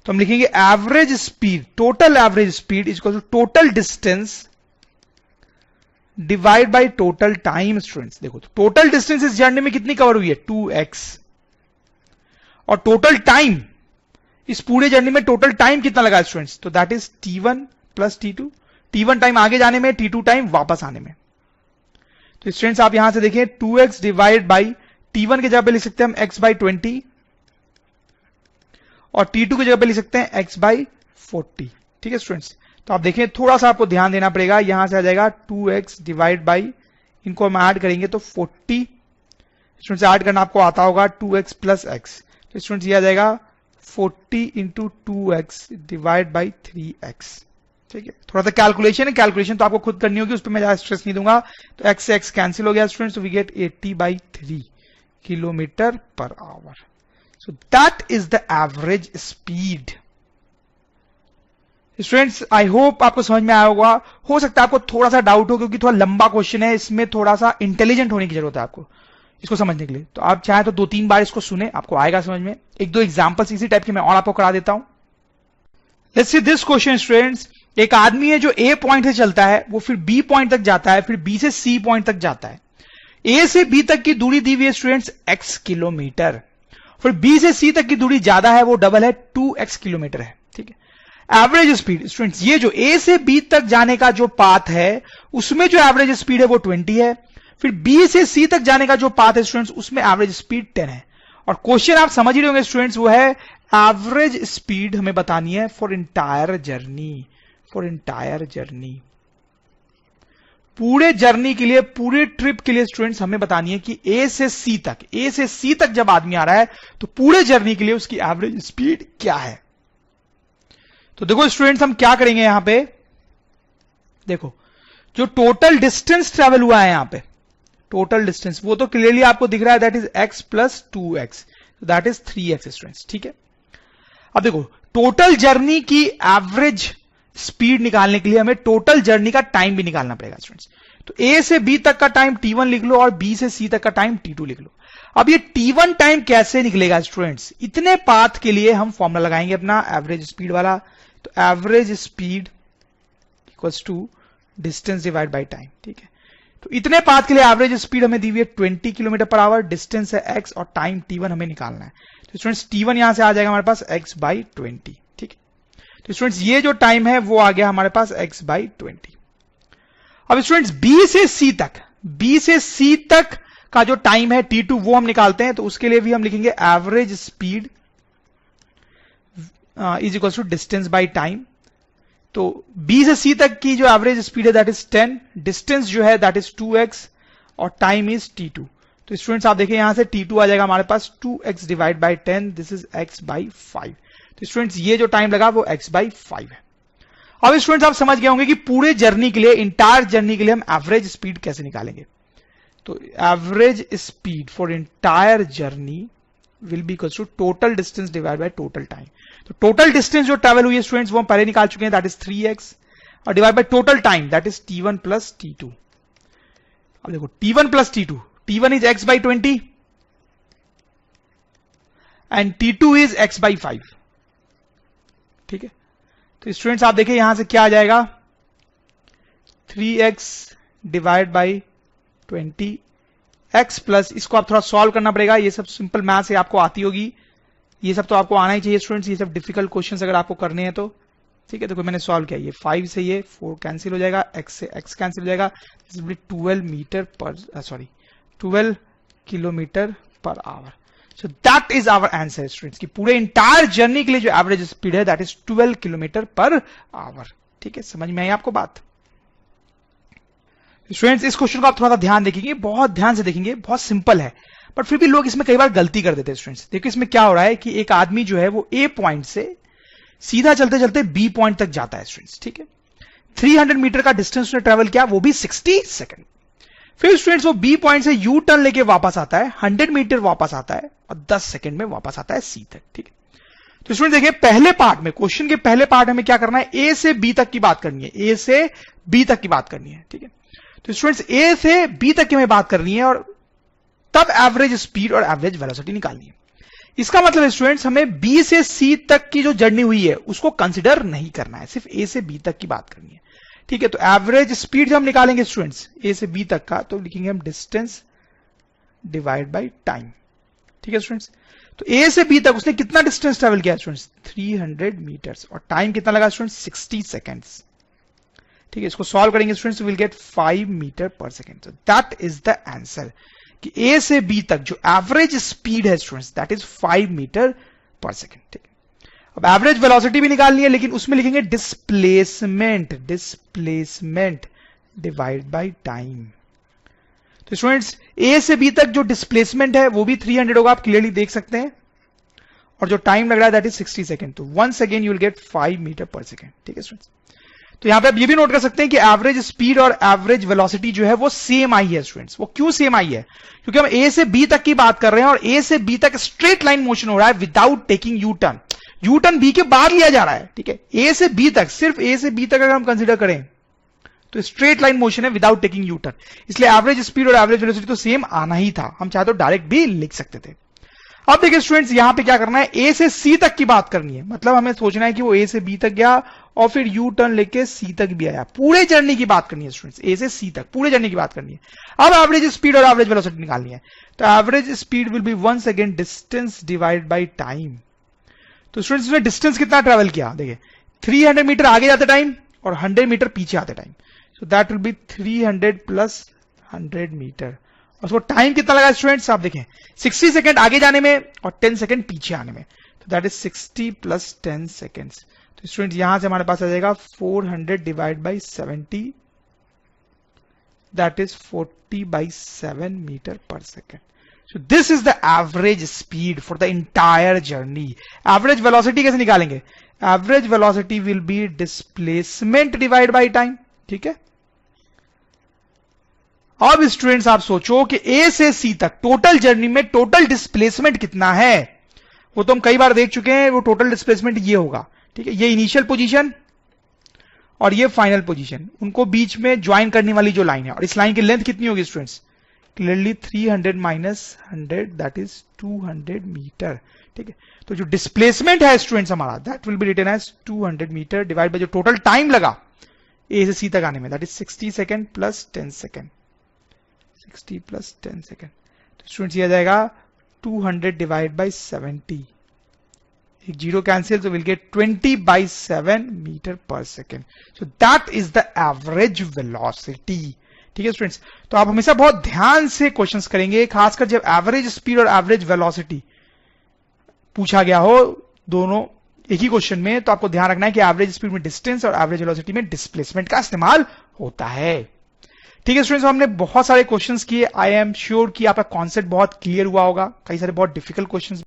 तो हम लिखेंगे average speed, total average speed is equal to total distance divide by total time. Students देखो तो टोटल डिस्टेंस इस जर्नी में कितनी कवर हुई है 2x और टोटल टाइम इस पूरे जर्नी में टोटल टाइम कितना लगा स्टूडेंट्स, तो that is t1 plus t2, t1 time आगे जाने में, t2 टाइम वापस आने में। तो स्टूडेंट्स आप यहां से देखें 2x डिवाइड बाई t1 की जगह पे लिख सकते हैं हम x बाई 20 और t2 की जगह पे लिख सकते हैं x बाई 40। ठीक है स्टूडेंट्स, तो आप देखें थोड़ा सा आपको ध्यान देना पड़ेगा, यहां से आ जाएगा 2x डिवाइड बाई, इनको हम ऐड करेंगे तो 40, स्टूडेंट्स ऐड करना आपको आता होगा 2x प्लस एक्स, तो स्टूडेंट्स ये आ जाएगा 40 into 2x divide by 3x। ठीक है, थोड़ा सा कैलकुलेशन है, कैलकुलेशन तो आपको खुद करनी होगी, उस पर मैं ज्यादा स्ट्रेस नहीं दूंगा। तो x से x कैंसिल हो गया स्टूडेंट्स, तो वी गेट 80/3 किलोमीटर पर hour. So that is the average speed. Students I hope आपको समझ में आया होगा। हो सकता है आपको थोड़ा सा डाउट हो, क्योंकि थोड़ा लंबा क्वेश्चन है, इसमें थोड़ा सा इंटेलिजेंट होने की जरूरत है आपको इसको समझने के लिए। तो आप चाहे तो 2-3 बार इसको सुने, आपको आएगा समझ में। 1-2 एग्जांपल्स इसी टाइप के मैं और आपको करा देता हूं। Let's see this question students. एक आदमी है जो ए पॉइंट से चलता है, वो फिर बी पॉइंट तक जाता है, फिर बी से सी पॉइंट तक जाता है। ए से बी तक की दूरी दी हुई है स्टूडेंट्स x किलोमीटर, फिर बी से सी तक की दूरी ज्यादा है, वो डबल है 2x किलोमीटर है। ठीक है, एवरेज स्पीड स्टूडेंट्स, ये जो ए से बी तक जाने का जो पाथ है उसमें जो एवरेज स्पीड है वो 20 है, फिर बी से सी तक जाने का जो पाथ है स्टूडेंट्स उसमें एवरेज स्पीड 10 है। और क्वेश्चन आप समझ ही रहे होंगे स्टूडेंट्स, वो है एवरेज स्पीड हमें बतानी है for entire journey, for entire journey, पूरे जर्नी के लिए, पूरे ट्रिप के लिए स्टूडेंट्स हमें बतानी है कि ए से सी तक, ए से सी तक जब आदमी आ रहा है तो पूरे जर्नी के लिए उसकी एवरेज स्पीड क्या है। तो देखो स्टूडेंट्स हम क्या करेंगे यहां पे, देखो जो टोटल डिस्टेंस ट्रेवल हुआ है यहां पे, टोटल डिस्टेंस वो तो क्लियरली आपको दिख रहा है, that is x plus 2x, that is 3x students. ठीक है, अब देखो टोटल जर्नी की एवरेज स्पीड निकालने के लिए हमें टोटल जर्नी का टाइम भी निकालना पड़ेगा स्टूडेंट्स। तो ए से बी तक का टाइम t1 लिख लो और बी से सी तक का टाइम t2 लिख लो। अब ये t1 टाइम कैसे निकलेगा स्टूडेंट्स, इतने पाथ के लिए हम फॉर्मूला लगाएंगे अपना एवरेज स्पीड वाला। तो average speed equals to distance divide by time. ठीक है, तो इतने पाथ के लिए एवरेज स्पीड हमें दी हुई है 20 किलोमीटर पर आवर, डिस्टेंस है x और टाइम t1 हमें निकालना है। तो स्टूडेंट्स t1 यहां से आ जाएगा हमारे पास x/20। ठीक है, तो स्टूडेंट्स ये जो टाइम है वो आ गया हमारे पास x/20। अब स्टूडेंट्स बी से सी तक, बी से सी तक का जो टाइम है t2 वो हम निकालते हैं। तो उसके लिए भी हम लिखेंगे average speed is equal to distance by time. तो बी से सी तक की जो एवरेज स्पीड है दैट इज 10, डिस्टेंस जो है दैट इज 2x और टाइम इज t2। तो स्टूडेंट्स आप देखें यहां से t2 आ जाएगा हमारे पास 2x divide by 10, this is x/5। तो स्टूडेंट्स ये जो टाइम लगा वो x/5 है। अब स्टूडेंट्स आप समझ गए होंगे कि पूरे जर्नी के लिए, इंटायर जर्नी के लिए हम एवरेज स्पीड कैसे निकालेंगे। तो average speed for entire journey will be equal to total distance divide by total time. तो टोटल डिस्टेंस जो ट्रेवल हुई है स्टूडेंट्स वो हम पहले निकाल चुके हैं, दैट इज 3x और divide by total time that is t1 plus t2। अब देखो t1 plus t2, t1 is x/20 and t2 is x/5। ठीक है, तो स्टूडेंट्स आप देखिए यहां से क्या आ जाएगा 3x divide by 20x plus, इसको आप थोड़ा सॉल्व करना पड़ेगा, ये सब सिंपल मैथ्स है आपको आती होगी, ये सब तो आपको आना ही चाहिए स्टूडेंट्स, ये सब डिफिकल्ट क्वेश्चंस अगर आपको करने हैं तो। ठीक है, देखो मैंने सॉल्व किया, ये 5 से ये 4 कैंसिल हो जाएगा, x से x कैंसिल हो जाएगा, 12 किलोमीटर पर hour. So that is our answer students, कि पूरे इंटायर जर्नी के लिए जो एवरेज स्पीड है दैट इज 12 किलोमीटर पर आवर। ठीक है, समझ में आई आपको बात। स्टूडेंट्स इस क्वेश्चन को आप थोड़ा सा ध्यान देखेंगे, बहुत ध्यान से देखेंगे, बहुत सिंपल है, बट फिर भी लोग इसमें कई बार गलती कर देते हैं स्टूडेंट्स। देखिए इसमें क्या हो रहा है कि एक आदमी जो है वो ए पॉइंट से सीधा चलते चलते बी पॉइंट तक जाता है स्टूडेंट्स। ठीक है, 300 मीटर का डिस्टेंस उसने ट्रेवल किया, वो भी 60 सेकंड। फिर स्टूडेंट्स वो बी पॉइंट से यू टर्न लेके वापस आता है, 100 मीटर वापस आता है और 10 सेकंड में वापस आता है सी तक। ठीक है, तो स्टूडेंट देखिए पहले पार्ट में, क्वेश्चन के पहले पार्ट में क्या करना है, ए से बी तक की बात करनी है, ए से बी तक की बात करनी है। ठीक है, तो स्टूडेंट्स ए से बी तक की हमें बात करनी है और तब एवरेज स्पीड और एवरेज वेलोसिटी निकालनी है। इसका मतलब है स्टूडेंट्स हमें बी से सी तक की जो जर्नी हुई है उसको कंसिडर नहीं करना है, सिर्फ ए से बी तक की बात करनी है। ठीक है, तो एवरेज स्पीड जब हम निकालेंगे स्टूडेंट्स ए से बी तक का, तो लिखेंगे हम डिस्टेंस डिवाइड बाय टाइम। ठीक है स्टूडेंट्स, तो ए से बी तक उसने कितना डिस्टेंस ट्रेवल किया स्टूडेंट्स, 300 मीटर्स और टाइम कितना लगा स्टूडेंट्स, 60 सेकेंड्स। ठीक है, इसको सॉल्व करेंगे स्टूडेंट्स, विल गेट 5 मीटर पर second. So that is the answer, कि ए से बी तक जो एवरेज स्पीड है स्टूडेंट्स दैट इज 5 मीटर पर सेकेंड। ठीक है, अब एवरेज वेलोसिटी भी निकालनी है, लेकिन उसमें लिखेंगे डिस्प्लेसमेंट डिवाइड बाय टाइम। तो स्टूडेंट्स ए से बी तक जो डिस्प्लेसमेंट है वो भी 300 होगा, आप क्लियरली देख सकते हैं, और जो टाइम लग रहा है दैट इज 60 सेकेंड। तो once again you will get 5 metre पर सेकेंड। ठीक है स्टूडेंट्स, तो यहां पे आप ये भी नोट कर सकते हैं कि एवरेज स्पीड और एवरेज वेलोसिटी जो है वो सेम आई है स्टूडेंट्स। वो क्यों सेम आई है? क्योंकि हम ए से बी तक की बात कर रहे हैं और ए से बी तक स्ट्रेट लाइन मोशन हो रहा है without taking U turn. U turn B के बाद लिया जा रहा है। ठीक है, ए से बी तक, सिर्फ ए से बी तक अगर हम कंसिडर करें तो स्ट्रेट लाइन मोशन है विदाउट टेकिंग यू टर्न, इसलिए एवरेज स्पीड और एवरेज वेलोसिटी तो सेम आना ही था। हम चाहे तो डायरेक्ट भी लिख सकते थे। अब देखिए स्टूडेंट्स, यहां पे क्या करना है, ए से सी तक की बात करनी है। मतलब हमें सोचना है कि वो ए से बी तक गया और फिर यू टर्न लेके सी तक भी आया। पूरे जर्नी की बात करनी है स्टूडेंट्स, ए से सी तक पूरे जर्नी की बात करनी है। अब एवरेज स्पीड और एवरेज वेलोसिटी निकालनी है। तो average speed will be once again distance divide by time. तो स्टूडेंट्स उसने डिस्टेंस कितना ट्रेवल किया, देखिए 300 मीटर आगे जाते टाइम और 100 मीटर पीछे आते time. So that will be 300 plus 100 metre. और उसको टाइम कितना लगा स्टूडेंट्स, आप देखें 60 सेकंड आगे जाने में और 10 सेकंड पीछे आने में। तो दैट इज 60 प्लस 10 सेकेंड्स। तो स्टूडेंट्स यहां से हमारे पास आ जाएगा 400 divide by 70, that is 40/7 metre पर second. So this is the average speed for the entire journey. Average velocity कैसे निकालेंगे? Average velocity will be displacement divided by time. ठीक है, अब स्टूडेंट्स आप सोचो कि ए से सी तक टोटल जर्नी में टोटल डिस्प्लेसमेंट कितना है। वो तो हम कई बार देख चुके हैं। वो टोटल डिस्प्लेसमेंट ये होगा। ठीक है, ये इनिशियल पोजीशन और ये फाइनल पोजीशन, उनको बीच में ज्वाइन करने वाली जो लाइन है। और इस लाइन की लेंथ कितनी होगी students? Clearly 300 minus 100 that is 200 metre. ठीक है, तो जो डिस्प्लेसमेंट है स्टूडेंट्स हमारा that will be written as 200 metre divide by जो टोटल टाइम लगा ए से सी तक आने में, दैट is 60 second plus 10 second. 60 plus 10 second. तो स्टूडेंट्स ये आ जाएगा 200 डिवाइड बाय 70, एक जीरो कैंसिल, तो विल गेट 20/7 मीटर पर second. So that is the average velocity. ठीक है स्टूडेंट्स, तो आप हमेशा बहुत ध्यान से क्वेश्चंस करेंगे, खासकर जब एवरेज स्पीड और एवरेज वेलोसिटी पूछा गया हो दोनों एक ही क्वेश्चन में, तो आपको ध्यान रखना है कि एवरेज स्पीड में डिस्टेंस और एवरेज वेलोसिटी में डिस्प्लेसमेंट का इस्तेमाल होता है। ठीक है स्टूडेंट्स, हमने बहुत सारे क्वेश्चंस किए। आई एम श्योर कि आपका कॉन्सेप्ट बहुत क्लियर हुआ होगा। कई सारे बहुत डिफिकल्ट क्वेश्चंस